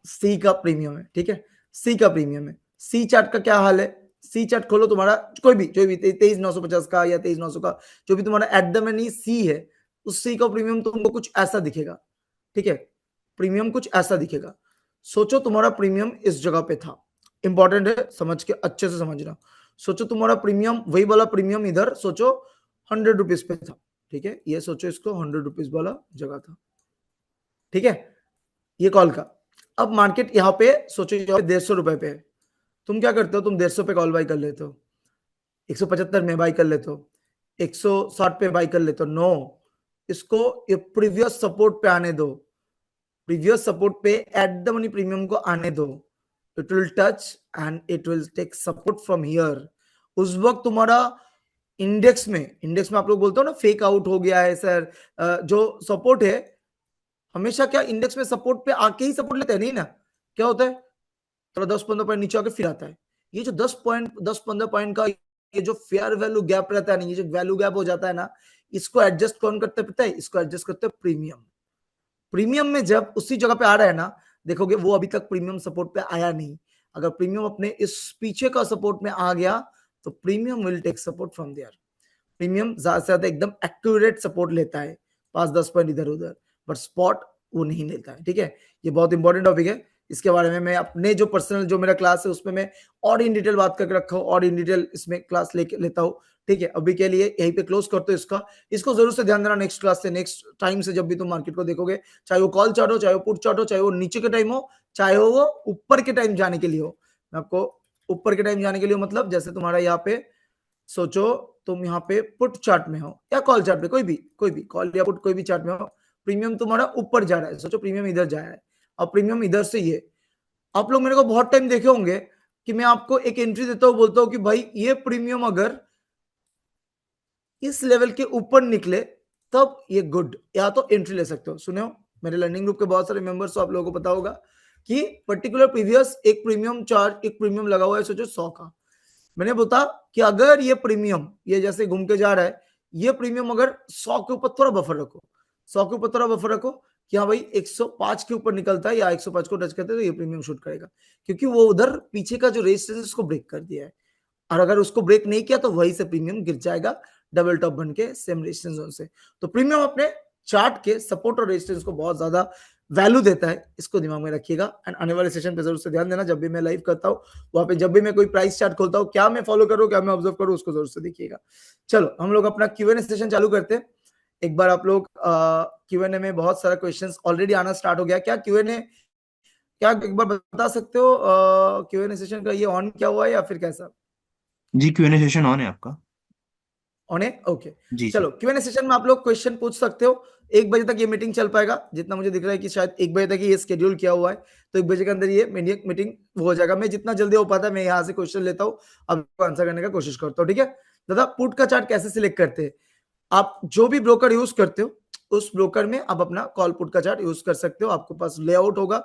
सी का प्रीमियम है, ठीक है, सी का प्रीमियम है। सी चार्ट का क्या हाल है? सी चार्ट खोलो तुम्हारा, कोई भी जो भी 23,950 का या 23,900 का, जो भी तुम्हारा एट द मनी सी है, उस सी का प्रीमियम तुमको कुछ ऐसा दिखेगा, ठीक है, प्रीमियम कुछ ऐसा दिखेगा। सोचो तुम्हारा प्रीमियम इस जगह पे था, इंपॉर्टेंट है, समझ के अच्छे से समझना। सोचो तुम्हारा प्रीमियम, वही वाला प्रीमियम इधर सोचो 100 रुपीज पे था, ठीक है, ये सोचो इसको 100 रुपीज वाला जगह था, ठीक है, ये कॉल का। अब मार्केट यहाँ पे सोचो यहाँ पे 150 रुपए पे है, तुम क्या करते हो? तुम 150 पे कॉल बाई कर लेते हो, 175 में बाई कर लेते हो, 160 पे बाई कर लेते हो। नो, इसको ये प्रीवियस सपोर्ट पे आने दो, प्रीवियस सपोर्ट पे एट द मनी प्रीमियम को आने दो। It will touch and it will take support from here. उस वक्त तुम्हारा इंडेक्स में आप लोग बोलते हो ना फेक आउट हो गया है सर, जो सपोर्ट है हमेशा क्या इंडेक्स में सपोर्ट पे आके ही सपोर्ट लेते हैं नहीं ना, क्या होता है, थोड़ा 10-15 पॉइंट नीचे आके फिर आता है। ये जो 10-15 पॉइंट का ये जो फेयर वैल्यू गैप रहता है ना, ये जो वैल्यू गैप हो जाता है ना, इसको एडजस्ट कौन करते हैं पता है? इसको एडजस्ट करते हैं प्रीमियम। प्रीमियम में जब उसी जगह पे आ रहा है ना, देखोगे वो अभी तक प्रीमियम सपोर्ट पे आया नहीं। अगर प्रीमियम अपने इस पीछे का सपोर्ट में आ गया तो premium will take support from there. Premium ज्यादा से ज्यादा एकदम एक्यूरेट सपोर्ट लेता है, 5-10 पॉइंट इधर उधर, बट स्पॉट वो नहीं लेता है, ठीक है। ये बहुत इंपॉर्टेंट टॉपिक है, इसके बारे में मैं अपने जो पर्सनल जो मेरा क्लास है उसमें मैं और इन डिटेल बात करके रखा हूँ, और इन डिटेल इसमें क्लास लेता हूँ, ठीक है, अभी के लिए यहीं पे क्लोज करते हो इसको जरूर से ध्यान देना नेक्स्ट क्लास से, नेक्स्ट टाइम से जब भी तुम मार्केट को देखोगे, चाहे वो कॉल चार्ट हो, चाहे वो पुट चार्ट हो, चाहे वो नीचे के टाइम हो, चाहे वो ऊपर के टाइम जाने के लिए हो। मैं आपको ऊपर के टाइम जाने के लिए मतलब जैसे तुम्हारा यहाँ पे सोचो तुम यहाँ पे पुट चार्ट में हो या कॉल चार्ट पे, कोई भी कॉल या पुट कोई भी चार्ट में हो, प्रीमियम तुम्हारा ऊपर जा रहा है, सोचो प्रीमियम इधर जा रहा है और प्रीमियम इधर से ये, आप लोग मेरे को बहुत टाइम देखे होंगे कि मैं आपको एक एंट्री देता हूं, बोलता हूं कि भाई ये प्रीमियम अगर इस लेवल के ऊपर निकले तब ये गुड, या तो एंट्री ले सकते हो। सुनो, मेरे लर्निंग ग्रुप के बहुत सारे मेंबर्स तो आप लोगों को पता होगा कि पर्टिकुलर प्रीवियस एक प्रीमियम चार्ज, एक प्रीमियम लगा हुआ है, सोचो 100 का, मैंने बता कि अगर ये प्रीमियम ये जैसे घूम के जा रहा है, ये प्रीमियम अगर 100 के ऊपर थोड़ा बफर रखो, 100 के ऊपर थोड़ा बफर रखो कि हाँ भाई 105 के ऊपर निकलता है या 105 को टच करते हैं तो ये प्रीमियम शूट करेगा, क्योंकि वो उधर पीछे का जो रेजिस्टेंस उसको ब्रेक कर दिया है, और अगर उसको ब्रेक नहीं किया तो वहीं से प्रीमियम गिर जाएगा डबल टॉप बन के सेम रेजिस्टेंस जोन से। तो प्रीमियम अपने चार्ट के सपोर्ट और रेजिस्टेंस को बहुत ज्यादा वैल्यू देता है, इसको दिमाग में रखिएगा। एंड आने वाले सेशन पे जरूर से ध्यान देना, जब भी मैं लाइव करता हूँ वहां पे जब भी मैं कोई प्राइस चार्ट खोलता हूँ, क्या मैं फॉलो करूँ, क्या मैं ऑब्जर्व करूँ, उसको जरूर से देखिएगा। चलो हम लोग अपना क्यूएनए सेशन चालू करते हैं। एक बार आप लोग क्यूएनए में बहुत सारा क्वेश्चंस ऑलरेडी आना स्टार्ट हो गया, क्या क्यूएनए, क्या एक बार बता सकते हो क्यूएनए सेशन का ये ऑन क्या हुआ है या फिर कैसा? जी Q&A सेशन ऑन है आपका। ऑन है, ओके। जी चलो क्यूएनए सेशन में आप लोग क्वेश्चन पूछ सकते हो, 1 बजे तक ये मीटिंग चल पाएगा, जितना मुझे दिख रहा है कि शायद 1 बजे तक ये शेड्यूल किया हुआ है, तो 1 बजे के अंदर ये मीटिंग हो जाएगा। मैं जितना जल्दी हो पाता है मैं यहाँ से क्वेश्चन लेता हूँ, अब आंसर करने का कोशिश करता हूँ, ठीक है। दादा पुट का चार्ट कैसे सिलेक्ट करते हैं? आप जो भी ब्रोकर यूज करते हो उस ब्रोकर में आप अपना कॉल पुट का चार्ट यूज कर सकते हो, आपके पास लेआउट होगा,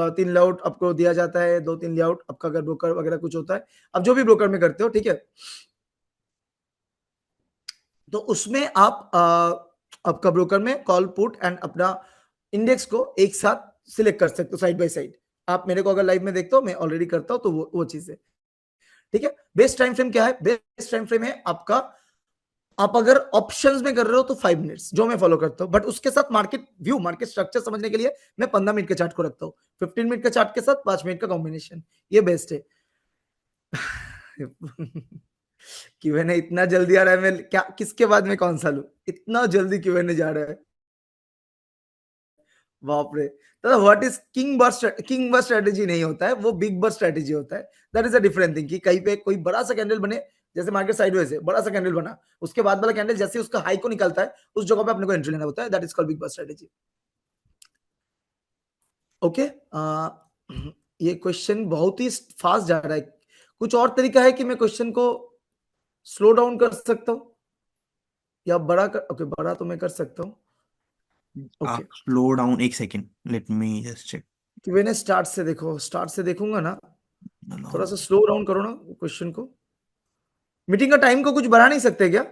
3 लेआउट आपको दिया जाता है, 2-3 लेआउट आपका अगर ब्रोकर वगैरह कुछ होता है, आप जो भी ब्रोकर में करते हो, ठीक है। तो उसमें आप आपका ब्रोकर में कॉल पुट एंड अपना इंडेक्स को एक साथ सिलेक्ट कर सकते हो साइड बाय साइड। आप मेरे को अगर लाइव में देखते हो, मैं ऑलरेडी करता हूं, तो वो चीज है, ठीक है। बेस्ट टाइम फ्रेम क्या है? बेस्ट टाइम फ्रेम है आपका, आप अगर ऑप्शंस में कर रहे हो तो 5 मिनट्स, जो मैं फॉलो करता हूं, बट उसके साथ मार्केट व्यू, मार्केट स्ट्रक्चर समझने के लिए मैं 15 मिनट के चार्ट को रखता हूं, 15 मिनट के चार्ट के साथ 5 मिनट का कॉम्बिनेशन, ये बेस्ट है। क्यूएनए इतना जल्दी आ रहा है, मैं क्या किसके बाद में कौन सा लूं, इतना जल्दी क्यूएनए जा रहा है, बाप रे। तो what is king burst? King burst strategy नहीं होता है, वो बिग बर्स्ट स्ट्रेटेजी होता है। That is a different thing कि कहीं पे कोई बड़ा सा कैंडल बने, जैसे मार्केट साइडवेज है, बड़ा सा कैंडल बना, उसके बाद वाला कैंडल जैसे उसका हाई को निकलता है, उस जगह पे अपने को एंट्री लेना होता है, that is called big burst strategy. Okay, ये क्वेश्चन बहुत ही फास्ट जा रहा है, कुछ और तरीका है कि मैं क्वेश्चन को स्लो डाउन कर सकता हूँ या बड़ा कर, ओके बड़ा तो मैं कर सकता हूँ, ओके। आप स्लो डाउन, एक second, let me just check. QnA start से देखो, स्टार्ट से देखूंगा ना, थोड़ा सा स्लो डाउन करो ना क्वेश्चन को। मीटिंग का टाइम को कुछ बढ़ा नहीं सकते क्या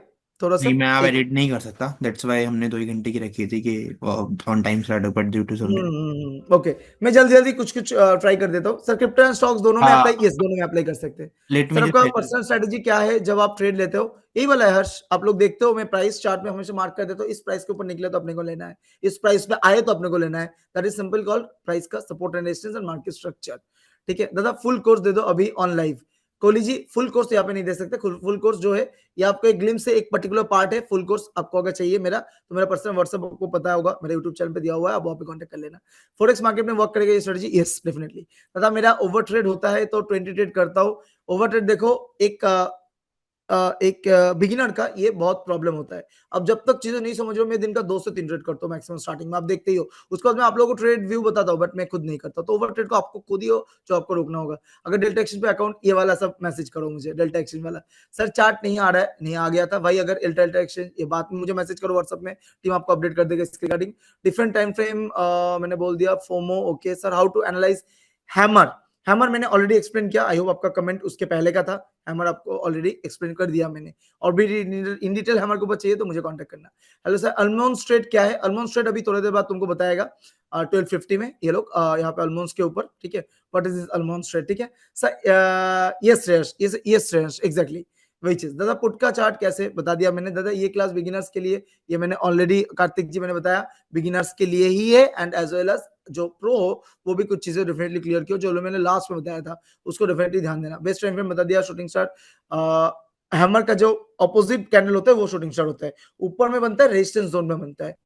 थोड़ा सा? नहीं, मैं अब एक, एडिट नहीं कर सकता, दैट्स वाई हमने 2 ही घंटे की रखी थी कि on time start but due to some. Okay, मैं जल्दी जल्दी कुछ कुछ ट्राई कर देता हूँ सर। क्रिप्टो एंड स्टॉक्स दोनों में अप्लाई, हाँ, यस दोनों में अप्लाई कर सकते हैं। लेट मी सर जस्ट आपका टेल। पर्सनल स्ट्रेटजी क्या है जब आप ट्रेड लेते हो? यही वाला है हर्ष, आप लोग देखते हो मैं प्राइस चार्ट में हमेशा मार्क कर देता हूँ, इस प्राइस के ऊपर निकले तो अपने को लेना है, इस प्राइस पे आए तो अपने को लेना है, that is simple called price का support and resistance and market structure, ठीक है। दादा फुल कोर्स दे दो अभी on live, Kohli ji full course यहाँ पे नहीं दे सकते, फुल कोर्स जो है ये आपको एक ग्लिम्स से एक पर्टिकुलर पार्ट है, फुल कोर्स आपको अगर चाहिए मेरा, तो मेरा पर्सनल व्हाट्सएप आपको पता होगा, मेरे यूट्यूब चैनल पे दिया हुआ है, आप वहां पे कांटेक्ट कर लेना। फॉरेक्स मार्केट में वर्क करेगा ये स्ट्रेटजी? Yes definitely. दादा मेरा ओवर ट्रेड होता है तो 20 ट्रेड करता हूँ। ओवर ट्रेड देखो, एक बिगिनर का ये बहुत प्रॉब्लम होता है, अब जब तक चीजें नहीं समझ रहे हो, मैं दिन का 2 से 3 ट्रेड करता हूँ मैक्सिमम स्टार्टिंग में, आप देखते ही हो, उसके बाद मैं आप लोगों को ट्रेड व्यू बताता हूँ, बट मैं खुद नहीं करता। तो ओवर ट्रेड को आपको खुद ही हो जो आपको रोकना होगा। अगर डेल्टा एक्सचेंज पे अकाउंट, ये वाला सब मैसेज करो मुझे, डेल्टा एक्सचेंज वाला सर चार्ट नहीं आ रहा है, नहीं आ गया था भाई, अगर डेल्टा एक्सचेंज ये बात में मुझे मैसेज करो व्हाट्सएप में, टीम आपको अपडेट कर देगा इसके रिगार्डिंग। डिफरेंट टाइम फ्रेम मैंने बोल दिया, FOMO okay sir. How to analyse hammer? Hammer मैंने ऑलरेडी एक्सप्लेन किया, आई होप आपका कमेंट उसके पहले का था, हैमर आपको ऑलरेडी एक्सप्लेन कर दिया मैंने, और भी इन डिटेल हैमर के ऊपर चाहिए तो मुझे कांटेक्ट करना। हेलो सर, अल्मोंड स्ट्रेट क्या है? अल्मोंड स्ट्रेट अभी थोड़ी देर बाद तुमको बताएगा 1250 में, ये लोग यहाँ पे अल्मोंड्स के ऊपर, ठीक है। व्हाट इज अल्मोंड स्ट्रेट, ठीक है sir. Yes Shreyas, yes Shreyas, exactly वही चीज। दादा पुट का चार्ट कैसे, बता दिया मैंने दादा, ये क्लास बिगिनर्स के लिए, ये मैंने ऑलरेडी कार्तिक जी मैंने बताया बिगिनर्स के लिए ही है, एंड एज वेल एज जो प्रो हो वो भी कुछ चीजें डेफिनेटली क्लियर किया, जो मैंने लास्ट में बताया था उसको डेफिनेटली ध्यान देना। बेस्ट टाइम फ्रेम बता दिया, शूटिंग स्टार्ट हैमर का जो अपोजिट कैंडल होता है वो शूटिंग स्टार होता है, ऊपर में बनता है रेजिस्टेंस जोन में बनता है,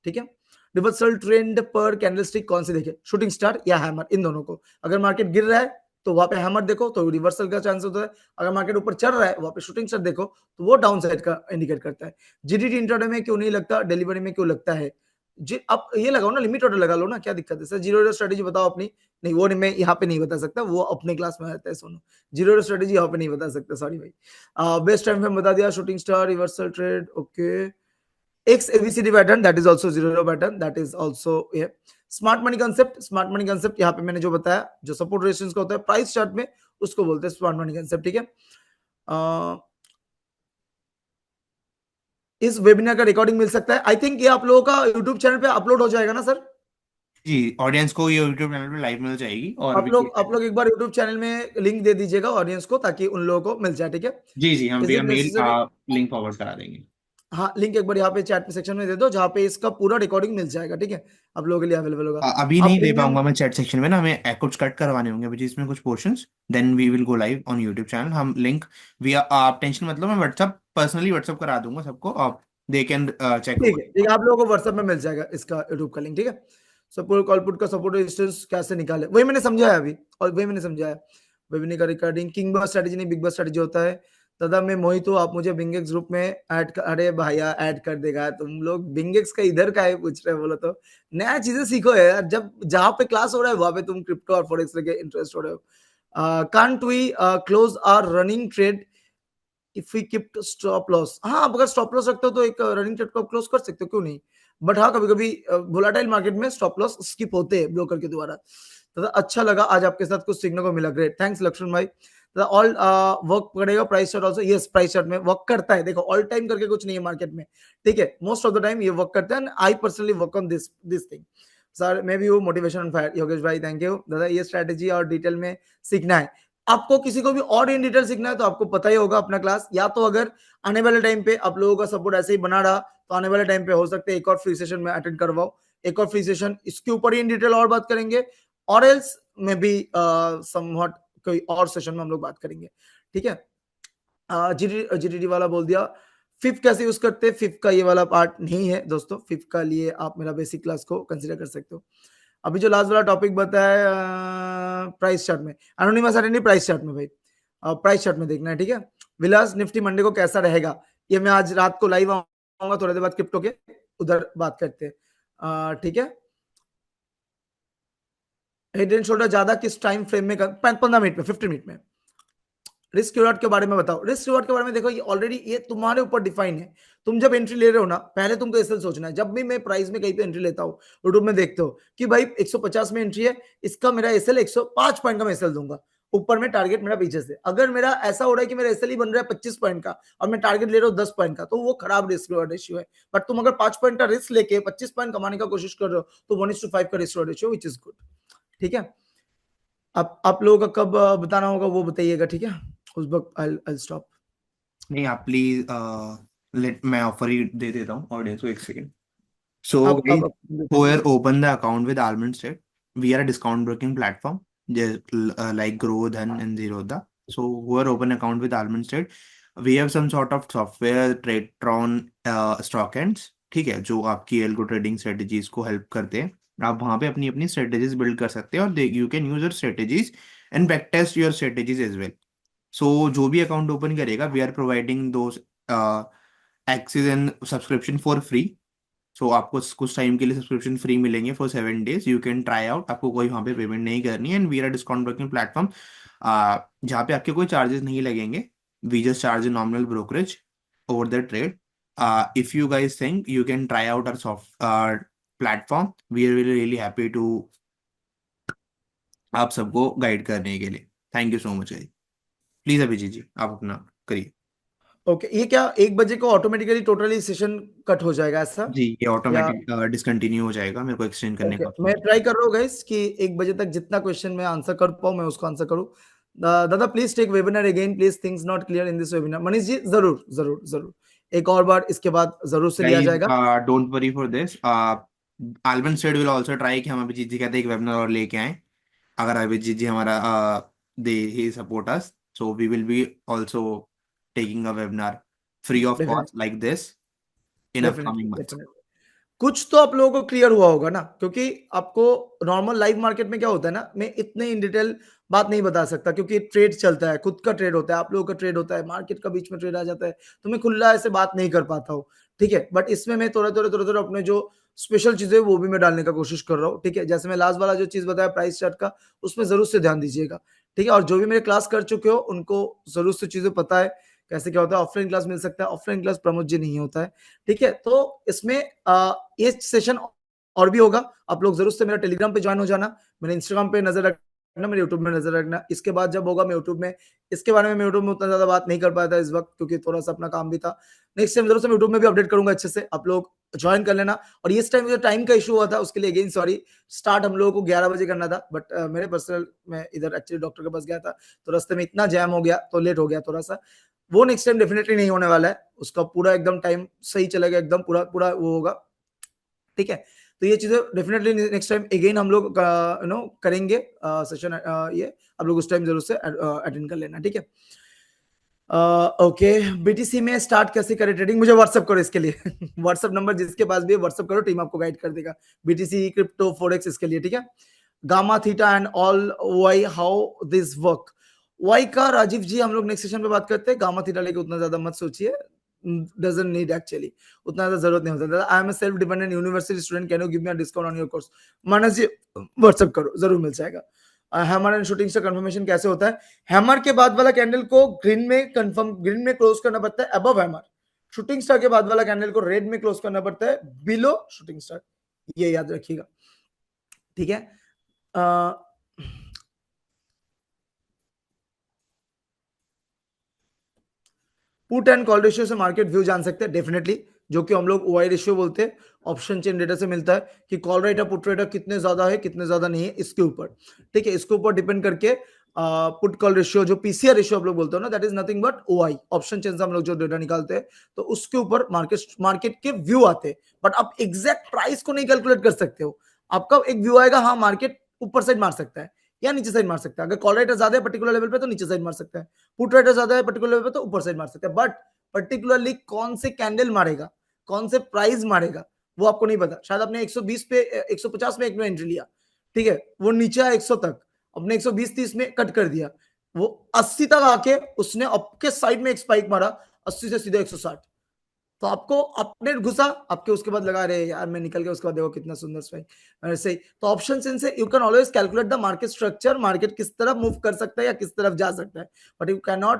ठीक है। रिवर्सल ट्रेंड पर कैंडलस्टिक कौन सी देखे, शूटिंग स्टार या हैमर, इन दोनों को। अगर मार्केट गिर रहा है तो वहां पे हैमर देखो तो रिवर्सल का चांस होता है, अगर मार्केट ऊपर चल रहा है वहां पे शूटिंग स्टार देखो तो वो डाउन साइड का इंडिकेट करता है। जीडीटी इंट्राडे में क्यों नहीं लगता, डिलीवरी में क्यों लगता है? जी आप ये लगाओ ना, लिमिट ऑर्डर लगा लो ना, क्या दिक्कत है सर? जीरो स्ट्रेटेजी बताओ अपनी। नहीं वो नहीं, मैं यहाँ पे नहीं बता सकता, वो अपने क्लास में आता है, सुनो। जीरो स्ट्रेटेजी यहाँ पे नहीं बता सकता, सॉरी भाई। बेस्ट टाइम फ्रेम बता दिया, shooting star, reversal trade, okay. X ABCD pattern, that is also zero pattern, that is also yeah. Smart money concept यहाँ पे मैंने जो बताया, जो सपोर्ट रेजिस्टेंस का होता है प्राइस चार्ट में, उसको बोलते हैं स्मार्ट मनी कंसेप्ट, ठीक है। इस वेबिनार का रिकॉर्डिंग मिल सकता है, आई थिंक ये आप लोगों का यूट्यूब चैनल पे अपलोड हो जाएगा ना सर? जी, ऑडियंस को ये यूट्यूब चैनल पे लाइव मिल जाएगी और आप लोग एक बार यूट्यूब चैनल में लिंक दे दीजिएगा ऑडियंस को, ताकि उन लोगों को मिल जाए, ठीक है। जी जी, हम इज भी it mail necessary? Link forward करा देंगे। हाँ, लिंक एक बार यहाँ पे चैट सेक्शन में दे दो, जहाँ पे इसका पूरा रिकॉर्डिंग मिल जाएगा, ठीक है, आप लोगों के लिए अवेलेबल होगा। अभी आप नहीं दे प्रीमियम, पाऊंगा मैं चैट सेक्शन में ना, हमें कुछ कट करवाने होंगे बीच में कुछ portions, then we will go live on YouTube channel. हम लिंक आप टेंशन मतलब, मैं व्हाट्सअप पर्सनली व्हाट्सअप करा दूंगा सबको, आप दे कैन चेक ठीक ओवर। है, ठीक है, आप लोगों को व्हाट्सएप में मिल जाएगा इसका यूट्यूब का लिंक, ठीक है। सपोर्ट कॉलपुट का सपोर्ट रेजिस्टेंस कैसे निकाले, वही मैंने समझाया अभी, और वही मैंने समझाया। वेबिनी का रिकॉर्डिंग किंग बस स्ट्रेटेजी नहीं, बिग बस स्ट्रेटेजी होता है। दादा मैं मोहित हूँ, आप मुझे बिंगेक्स ग्रुप में ऐड कर, अरे भैया ऐड कर देगा, तुम लोग बिंगेक्स का इधर का है पूछ रहे हो, बोलो तो नया चीजें सीखो यार, जब जहाँ पे क्लास हो रहा है वहां पे तुम क्रिप्टो और फॉरेक्स लेके इंटरेस्ट हो रहे हो। Can't we close our running trade if we keep stop loss? हाँ, आप अगर स्टॉप लॉस रखते हो तो एक रनिंग ट्रेड को क्लोज कर सकते हो, क्यों नहीं। बट हाँ, कभी कभी वोलाटाइल मार्केट में स्टॉप लॉस स्किप होते हैं ब्रोकर के द्वारा। तो अच्छा लगा आज आपके साथ कुछ सीखने को मिला, ग्रेट, थैंक्स लक्ष्मण भाई। ऑल वर्क करेगा price chart also, yes price chart में वर्क करता है, देखो ऑल टाइम करके कुछ नहीं है मार्केट में, ठीक है, मोस्ट ऑफ द टाइम ये वर्क करता है। I personally work on this thing. Sir मैं भी हूँ मोटिवेशन फायर, योगेश भाई थैंक यू दादा, ये स्ट्रेटेजी और डिटेल में सीखना है। आपको किसी को भी और इन डिटेल सीखना है तो आपको पता ही होगा अपना क्लास, या तो अगर आने वाले टाइम पे आप लोगों का सपोर्ट ऐसे ही बना रहा तो आने वाले टाइम पे हो सकता है एक और फ्री सेशन में अटेंड करवाओ, एक और फ्री सेशन इसके ऊपर ही इन डिटेल और बात करेंगे, और एल्स में भी समवॉट कोई और सेशन में हम लोग बात करेंगे, ठीक है। जीटीडी वाला बोल दिया। फिफ्थ कैसे यूज करते हैं, फिफ्थ का ये वाला पार्ट नहीं है दोस्तों, फिफ्थ का लिए आप मेरा बेसिक क्लास को कंसिडर कर सकते हो। अभी जो लास्ट वाला टॉपिक बताया प्राइस चार्ट में, एनोनिमस आइडेंटिटी प्राइस चार्ट में भाई, प्राइस चार्ट में देखना है, ठीक है। विलास निफ्टी मंडे को कैसा रहेगा, ये मैं आज रात को लाइव आऊंगा, थोड़ी देर बाद क्रिप्टो के उधर बात करते हैं, ठीक है। हेड एंड शोल्डर ज्यादा किस टाइम फ्रेम में 15 मिनट में, 15 मिनट में। रिस्क रिवॉर्ड के बारे में बताओ, रिस्क रिवॉर्ड के बारे में देखो, ये ऑलरेडी ये तुम्हारे ऊपर डिफाइन है। तुम जब एंट्री ले रहे हो ना, पहले तुमको ऐसा सोचना है, जब भी मैं प्राइस में कहीं पे एंट्री लेता हूँ, यूट्यूब में देखते हो कि भाई 150 में एंट्री है, इसका मेरा एसएल 105 पॉइंट का मैं एसएल दूंगा, ऊपर में टारगेट मेरा पीछे से। अगर मेरा ऐसा हो रहा है कि मेरा एसएल ही बन रहा है 25 पॉइंट का और मैं टारगेट ले रहा हूँ 10 पॉइंट का, तो वो खराब रिस्क रिवॉर्ड रेशियो है। बट तुम अगर 5 पॉइंट का रिस्क लेके 25 पॉइंट कमाने का कोशिश कर रहे हो, तो 1:5 का risk reward ratio, which is good, ठीक है। आप लोगों का कब बताना होगा वो बताइएगा, ठीक है, उस वक्त आई स्टॉप। नहीं, आप प्लीज लेट, मैं ऑफर ही दे देता हूँ ऑडियंस को, एक सेकेंड। So guys, अब whoever open the account with Almond State, we are a discount broking platform, just like Growthan and Zerodha. So whoever open account with Almond State, we have some sort of software, TradeTron, StockHands, ठीक है, जो आपकी एल्गो ट्रेडिंग स्ट्रेटेजीज को हेल्प करते हैं। आप वहाँ पे अपनी अपनी स्ट्रेटेजीज बिल्ड कर सकते हैं और you can use your strategies and back test your strategies as well. So जो भी अकाउंट ओपन करेगा, वी आर प्रोवाइडिंग दो access and subscription for free. So आपको कुछ टाइम के लिए सब्सक्रिप्शन फ्री मिलेंगे for 7 days, you can try out, आपको कोई वहाँ पे पेमेंट नहीं करनी है। And we are discount broking platform, जहाँ पे आपके कोई चार्जेस नहीं लगेंगे। We just charge nominal brokerage over the trade. If you guys think you can try out our soft platform, we are really happy to आप सबको गाइड करने के लिए। Thank you so much. Please Abhijeet ji, आप अपना करिए। ओके, ये क्या 1 बजे को ऑटोमेटिकली टोटली सेशन कट हो जाएगा ऐसा, जी, ये या? ऑटोमेटिक डिसकंटिन्यू हो जाएगा, मेरे को एक्सचेंज करने ओके, का मैं ऑप्शन। ट्राई कर रहा हूँ गाइस कि 1 बजे तक जितना क्वेश्चन मैं आंसर कर पाऊँ मैं उसको आंसर करूँ। दादा please take webinar again, please things not clear in this webinar. Manish ji जरूर जरूर जरूर, एक और बार इसके बाद जरूर से लिया Guys, जाएगा। don't worry for this. Alvin said will also try कि हम अभिजीत जी कहते हैं एक वेबिनार और लेके आए, अगर अभिजीत जी हमारा दे ही support us, so we will be also taking a webinar free of cost definitely like this in upcoming months. Definitely कुछ तो आप लोगों को क्लियर हुआ होगा ना, क्योंकि आपको नॉर्मल लाइव मार्केट में क्या होता है ना, मैं इतने इन डिटेल बात नहीं बता सकता, क्योंकि ट्रेड चलता है, खुद का ट्रेड होता है, आप लोगों का ट्रेड होता है, मार्केट का बीच में ट्रेड आ जाता है, तो मैं खुला ऐसे बात नहीं कर पाता हूँ, ठीक है। बट इसमें मैं थोड़ा अपने जो स्पेशल चीजें वो भी मैं डालने का कोशिश कर रहा हूँ, ठीक है। जैसे मैं लास्ट वाला जो चीज बताया प्राइस चार्ट का, उसमें जरूर से ध्यान दीजिएगा, ठीक है। और जो भी मेरे क्लास कर चुके हो उनको जरूर से चीजें पता है कैसे क्या होता है, ऑफलाइन क्लास मिल सकता है, ऑफलाइन क्लास प्रमोद जी नहीं होता है, ठीक है। तो इसमें ये सेशन और भी होगा, आप लोग जरूर से मेरा टेलीग्राम पे ज्वाइन हो जाना, मेरे इंस्टाग्राम पे नजर रखना, मेरे यूट्यूब में नजर रखना। इसके बाद जब होगा मैं यूट्यूब में, इसके बारे में मैं यूट्यूब में उतना ज्यादा बात नहीं कर पाया था इस वक्त, क्योंकि थोड़ा सा अपना काम भी था। नेक्स्ट टाइम जरूर से मैं यूट्यूब में भी अपडेट करूंगा अच्छे से, आप लोग ज्वाइन कर लेना। और इस टाइम जो टाइम का इशू हुआ था उसके लिए अगेन सॉरी, स्टार्ट हम लोगों को 11 बजे करना था, बट मेरे पर्सनल मैं इधर एक्चुअली डॉक्टर के पास गया था, तो रास्ते में इतना जैम हो गया तो लेट हो गया थोड़ा सा। वो नेक्स्ट टाइम डेफिनेटली नहीं होने वाला है, उसका पूरा एकदम टाइम सही चलेगा, एकदम पूरा पूरा वो होगा, ठीक है। तो ये चीजें डेफिनेटली नेक्स्ट टाइम अगेन हम लोग करेंगे सेशन, ये आप लोग उस टाइम जरूर से अटेंड कर लेना, ठीक है। ओके, बीटीसी में स्टार्ट कैसे करें ट्रेडिंग, मुझे व्हाट्सअप करो इसके लिए व्हाट्सअप नंबर जिसके पास भी है व्हाट्सअप करो, टीम आपको गाइड कर देगा बीटीसी क्रिप्टो फॉरेक्स इसके लिए, ठीक है। Gamma theta and all why how this work, why का राजीव जी हम लोग नेक्स्ट सेशन पे बात करते हैं, गामा थीटा लेके उतना ज्यादा मत सोचिए, डजंट नीड एक्चुअली, उतना ज्यादा जरूरत नहीं होता। I am a self dependent university student, can you give me a discount on your course, Manas ji WhatsApp करो जरूर मिल जाएगा। हैमर एंड शूटिंग से कंफर्मेशन कैसे होता है, हैमर के बाद वाला कैंडल को ग्रीन में कंफर्म, ग्रीन में क्लोज करना पड़ता है अबव हैमर, शूटिंग स्टार के बाद वाला कैंडल को रेड में क्लोज करना पड़ता है बिलो शूटिंग स्टार, ये याद रखिएगा, ठीक है। पुट एंड कॉल रेशियो से मार्केट व्यू जान सकते हैं डेफिनेटली, जो कि हम लोग ओआई रेशियो बोलते हैं, ऑप्शन चेन डेटा से मिलता है कि कॉल रेट और पुट रेट कितने ज्यादा है कितने ज्यादा नहीं है इसके ऊपर, ठीक है। इसके ऊपर डिपेंड करके पुट कॉल रेशियो जो पीसीआर रेशियो आप लोग बोलते हो ना, that is nothing but OI, option chain से हम लोग जो डेटा निकालते हैं, तो उसके ऊपर मार्केट मार्केट के व्यू आते हैं, बट आप एग्जैक्ट प्राइस को नहीं कैलकुलेट कर सकते हो। आपका एक व्यू आएगा, हाँ मार्केट ऊपर साइड मार सकता है या नीचे साइड मार सकता है, अगर कॉल रेट ज्यादा है पर्टिकुलर लेवल पे तो नीचे साइड मार सकता है, पुट रेट ज्यादा है पर्टिकुलर लेवल पे तो ऊपर साइड मार सकते हैं, बट पर्टिकुलरली कौन से कैंडल मारेगा, कौन से प्राइस मारेगा, वो आपको नहीं पता। शायद आपने 120 पे 150 में एक में एंट्री लिया, ठीक है, वो नीचे आया 100 तक, अपने 120-30 में कट कर दिया, वो 80 तक आके उसने आपके साइड में एक स्पाइक मारा 80 से सीधे 160, तो आपको अपने घुसा, आपके उसके बाद लगा रहे यार मैं निकल गया, उसके बाद देखो कितना सुंदर स्पाइक, ऐसे ही। तो ऑप्शन से you can always calculate the market structure, market किस तरफ मूव कर सकता है या किस तरफ जा सकता है, but you can not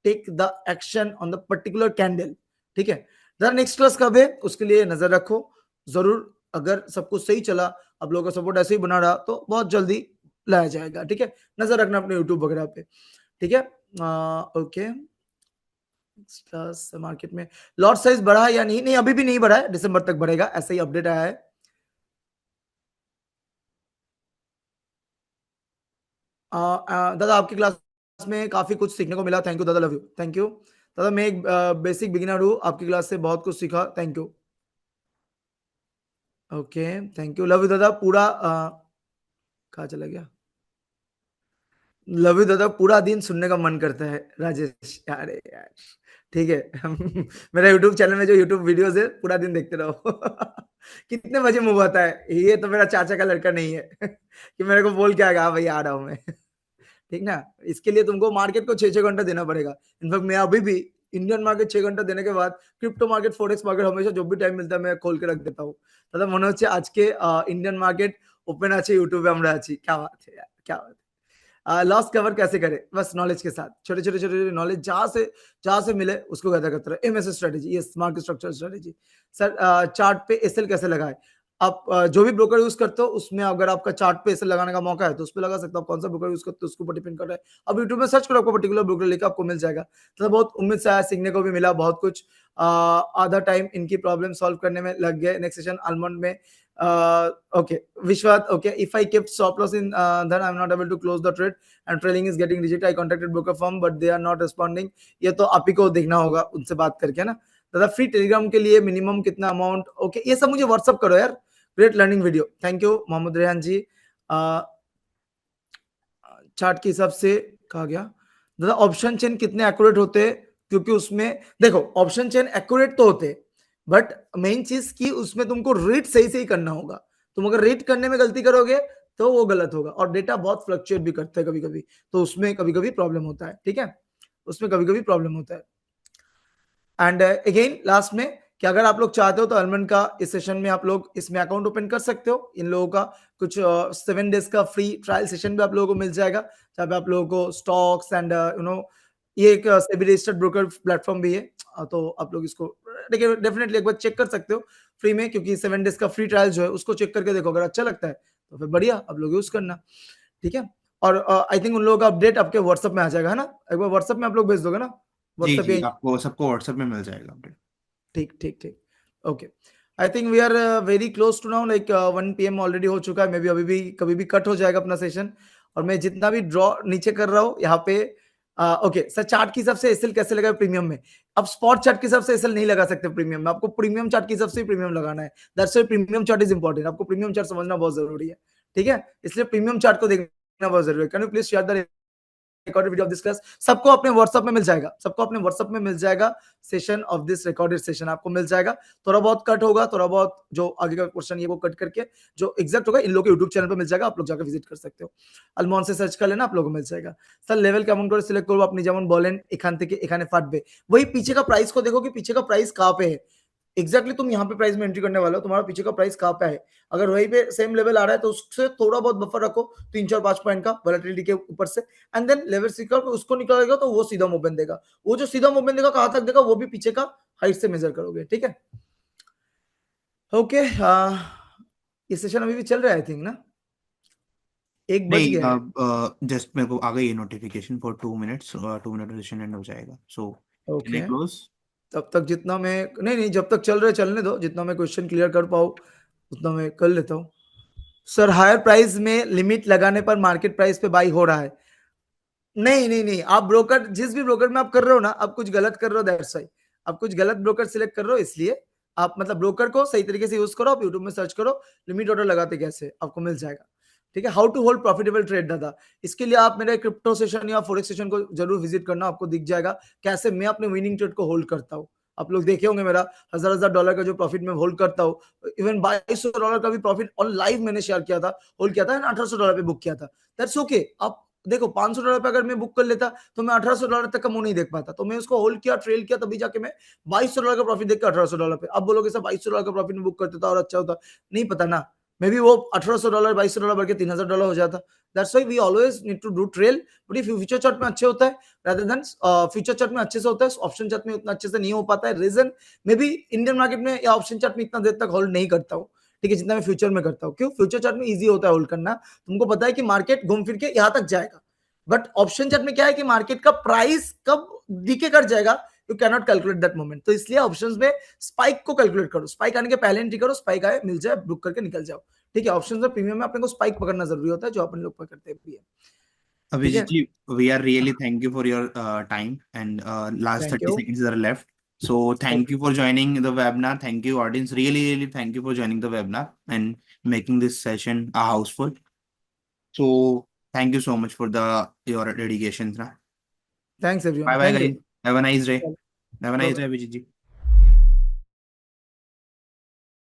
take the action on the particular candle, ठीक है। जरा नेक्स्ट क्लास कब है उसके लिए नजर रखो जरूर, अगर सब कुछ सही चला, आप लोगों का सपोर्ट ऐसे ही बना रहा तो बहुत जल्दी लाया जाएगा, ठीक है। नजर रखना अपने यूट्यूब वगैरह पे, ठीक है। ओके, मार्केट में लॉट साइज बढ़ा है या नहीं, नहीं अभी भी नहीं बढ़ा है, दिसंबर तक बढ़ेगा, ऐसा ही अपडेट आया है। दादा आपकी क्लास में काफी कुछ सीखने को मिला, थैंक यू दादा, लव यू, थैंक यू दादा, मैं एक बेसिक बिगिनर हूँ, आपकी क्लास से बहुत कुछ सीखा, thank you. Okay, thank you, love you दादा, पूरा कहाँ चला गया, लव यू दादा, पूरा दिन सुनने का मन करता है राजेश, अरे यार ठीक है मेरा यूट्यूब चैनल में जो यूट्यूब वीडियोस है पूरा दिन देखते रहो कितने बजे मूव आता है, ये तो मेरा चाचा का लड़का नहीं है कि मेरे को बोल के आएगा हाँ भाई आ रहा हूँ मैं ठीक ना, इसके लिए तुमको मार्केट को 6-6 घंटा देना पड़ेगा। इनफैक्ट मैं अभी भी इंडियन मार्केट 6 घंटा देने के बाद क्रिप्टो मार्केट फॉरेक्स मार्केट हमेशा जो भी टाइम मिलता है मैं खोल के रख देता हूँ, मतलब मन होच्छे आज के इंडियन मार्केट ओपन आछे यूट्यूबे আমরা আছি, क्या बात है यार, क्या बात है। लॉस कवर कैसे करें, बस नॉलेज के साथ, छोटे छोटे छोटे छोटे नॉलेज जहां से मिले उसको गैदर करते रहे, MS strategy, yes market structure strategy. Sir chart पे एसएल कैसे लगाए, आप जो भी ब्रोकर यूज करते हो उसमें अगर आपका चार्ट पे एसएल लगाने का मौका है तो उस पर लगा सकते हो, आप कौन सा ब्रोकर यूज करते हो उसके ऊपर डिपेंड कर रहा है। अब यूट्यूब में सर्च करो, आपको पर्टिकुलर ब्रोकर लेकर आपको मिल जाएगा, तो बहुत उम्मीद से आया, सीखने को भी मिला बहुत कुछ। आधा टाइम इनकी प्रॉब्लम सॉल्व करने में लग गए, नेक्स्ट सेशन आलमंड में। Okay, Vishwat, okay, if I kept stop loss in then I'm not able to close the trade and trailing is getting rejected, I contacted broker firm but they are not responding, ये तो आप ही को देखना होगा उनसे बात करके ना दादा। फ्री टेलीग्राम के लिए मिनिमम कितना अमाउंट, ओके ये सब मुझे व्हाट्सअप करो यार, great learning video, thank you Mohammad Rehan ji. Chart के हिसाब से कहा गया दादा, ऑप्शन चेन कितने एक्यूरेट होते हैं क्योंकि उसमें देखो ऑप्शन चेन एक्यूरेट तो होते, बट मेन चीज की उसमें तुमको रीड सही से ही करना होगा। तुम अगर रीड करने में गलती करोगे तो वो गलत होगा, और डेटा बहुत फ्लक्चुएट भी करता है कभी कभी, तो उसमें कभी कभी प्रॉब्लम होता है, ठीक है, उसमें कभी कभी प्रॉब्लम होता है। एंड अगेन लास्ट में कि अगर आप लोग चाहते हो तो अलमंड का इस सेशन में आप लोग इसमें अकाउंट ओपन कर सकते हो। इन लोगों का कुछ 7 डेज का फ्री ट्रायल सेशन भी आप लोगों को मिल जाएगा, जहाँ पे आप लोगों को स्टॉक्स एंड ये एक सेबी रजिस्टर्ड ब्रोकर प्लेटफॉर्म भी है। तो आप लोग इसको देखिए डेफिनेटली एक बार चेक कर सकते हो फ्री में, क्योंकि 7 डेज का फ्री ट्रायल जो है उसको चेक करके देखो, अगर अच्छा लगता है तो फिर बढ़िया आप लोग यूज करना, ठीक है। और आई थिंक उन लोगों का अपडेट आपके व्हाट्सएप में आ जाएगा, है ना? एक बार व्हाट्सएप में आप लोग भेज दोगे ना, जी व्हाट्सएप जी, या आपको सबको व्हाट्सएप में मिल जाएगा अपडेट। ठीक ठीक ठीक, okay. I think we are very close to now, like 1 PM already हो चुका है, मे बी अभी भी कभी भी कट हो जाएगा अपना सेशन। और मैं जितना भी ड्रॉ नीचे कर रहा हूँ यहाँ पे, ओके सर, चार्ट के हिसाब से एसएल कैसे लगा प्रीमियम में? अब स्पॉट चार्ट के हिसाब से एसएल नहीं लगा सकते प्रीमियम में, आपको प्रीमियम चार्ट के हिसाब से प्रीमियम लगाना है। That's why premium chart is important, आपको प्रीमियम चार्ट समझना बहुत जरूरी है, ठीक है, इसलिए प्रीमियम चार्ट को देखना बहुत जरूरी है। Can you please share the recorded video of this class? सबको अपने व्हाट्सएप में मिल जाएगा, सबको अपने व्हाट्सएप में मिल जाएगा, session of this recorded session आपको मिल जाएगा। थोड़ा बहुत कट होगा, थोड़ा बहुत जो आगे का क्वेश्चन ये वो कट करके जो एग्जैक्ट होगा इन लोगों के यूट्यूब चैनल पर मिल जाएगा, आप लोग जाकर विजिट कर सकते हो। अलमोन से सर्च कर लेना, आप लोगों को मिल जाएगा। सर लेवल কেমন করে সিলেক্ট করব? আপনি যেমন বলেন এখান থেকে এখানে ফাটবে, वही पीछे का प्राइस को देखो कि पीछे का प्राइस कहाँ पे है एग्जैक्टली तुम यहाँ पे प्राइस में एंट्री करने वाले हो, तुम्हारा पीछे का प्राइस कहाँ पे है। अगर वहीं पे सेम लेवल आ रहा है तो उससे थोड़ा बहुत बफर रखो, 3-4-5 पॉइंट का वॉलेटिलिटी के ऊपर से, एंड देन लेवल सीकर उसको निकालेगा तो वो सीधा मूवमेंट देगा, वो जो सीधा मूवमेंट देगा कहाँ तक देगा वो भी पीछे का हाइट से मेजर करोगे, ठीक है। ओके, ये सेशन अभी भी चल रहा है आई थिंक ना, 1 बज नहीं, गया है। जस्ट मेरे को आ गई notification for 2 minutes, 2 minute session and हो जाएगा, so can I okay, close? तब तक जितना मैं, नहीं नहीं, जब तक चल रहे चलने दो, जितना मैं क्वेश्चन क्लियर कर पाऊँ उतना मैं कर लेता हूँ। सर हायर प्राइस में लिमिट लगाने पर मार्केट प्राइस पे बाई हो रहा है? नहीं नहीं नहीं, आप ब्रोकर जिस भी ब्रोकर में आप कर रहे हो ना, आप कुछ गलत कर रहे हो, दैट्स व्हाई आप कुछ गलत ब्रोकर सिलेक्ट कर रहे हो, इसलिए आप मतलब ब्रोकर को सही तरीके से यूज करो। आप यूट्यूब में सर्च करो लिमिट ऑर्डर लगाते कैसे, आपको मिल जाएगा, ठीक है। How to hold profitable trade दादा, इसके लिए आप मेरे क्रिप्टो सेशन या फॉरेक्स सेशन को जरूर विजिट करना, आपको दिख जाएगा कैसे मैं अपने विनिंग ट्रेड को होल्ड करता हूँ। आप लोग देखे होंगे मेरा $1000 का जो प्रॉफिट मैं होल्ड करता हूँ, इवन $2200 का भी प्रॉफिट ऑन लाइव मैंने शेयर किया था, होल्ड किया था, $1800 पे बुक किया था। That's okay. आप देखो $500 पे अगर मैं बुक कर लेता तो मैं $1800 तक का मुंह नहीं देख पाता, तो मैं उसको होल्ड किया, ट्रेल किया, तभी जाके मैं $2200 का प्रॉफिट देख के $1800 पे। अब बोलोगे सर $2200 का प्रॉफिट में बुक करते था और अच्छा होता, नहीं पता ना, मे बी वो $1800 $2200 बढ़ के $3000 हो जाता। That's why we always need to do trail, but if future chart में अच्छे होता है रादर देन फ्यूचर चार्ट में अच्छे से होता है, ऑप्शन चार्ट में उतना अच्छे से नहीं हो पाता है। Reason may be Indian market में या ऑप्शन चार्ट में इतना देर तक होल्ड नहीं करता हूँ, ठीक है, जितना मैं फ्यूचर में करता हूँ। क्यों? फ्यूचर चार्ट में इजी होता है होल्ड करना, तुमको पता है कि मार्केट घूम फिर के यहाँ तक जाएगा, बट ऑप्शन चार्ट में क्या है कि मार्केट का प्राइस कब डीके कर जाएगा, you can not calculate that moment. तो इसलिए ऑप्शंस में स्पाइक को कैलकुलेट करो, स्पाइक आने के पहले एंट्री करो, स्पाइक आए मिल जाए बुक करके निकल जाओ, ठीक है। ऑप्शंस में प्रीमियम में अपने को स्पाइक पकड़ना जरूरी होता है, जो अपन लोग पकड़ते भी है, ठीक Abhijit है। ji, we are really thank you for your time, and last thank 30 you. seconds are left. So thank okay, you for joining the webinar. Thank you, audience. Really thank you for joining the webinar and making this session a houseful. So thank you so much for the your dedication. Thanks everyone, Bye bye, thank you. guys. Have a nice day. Have a bye nice day, bye. Abhijit ji.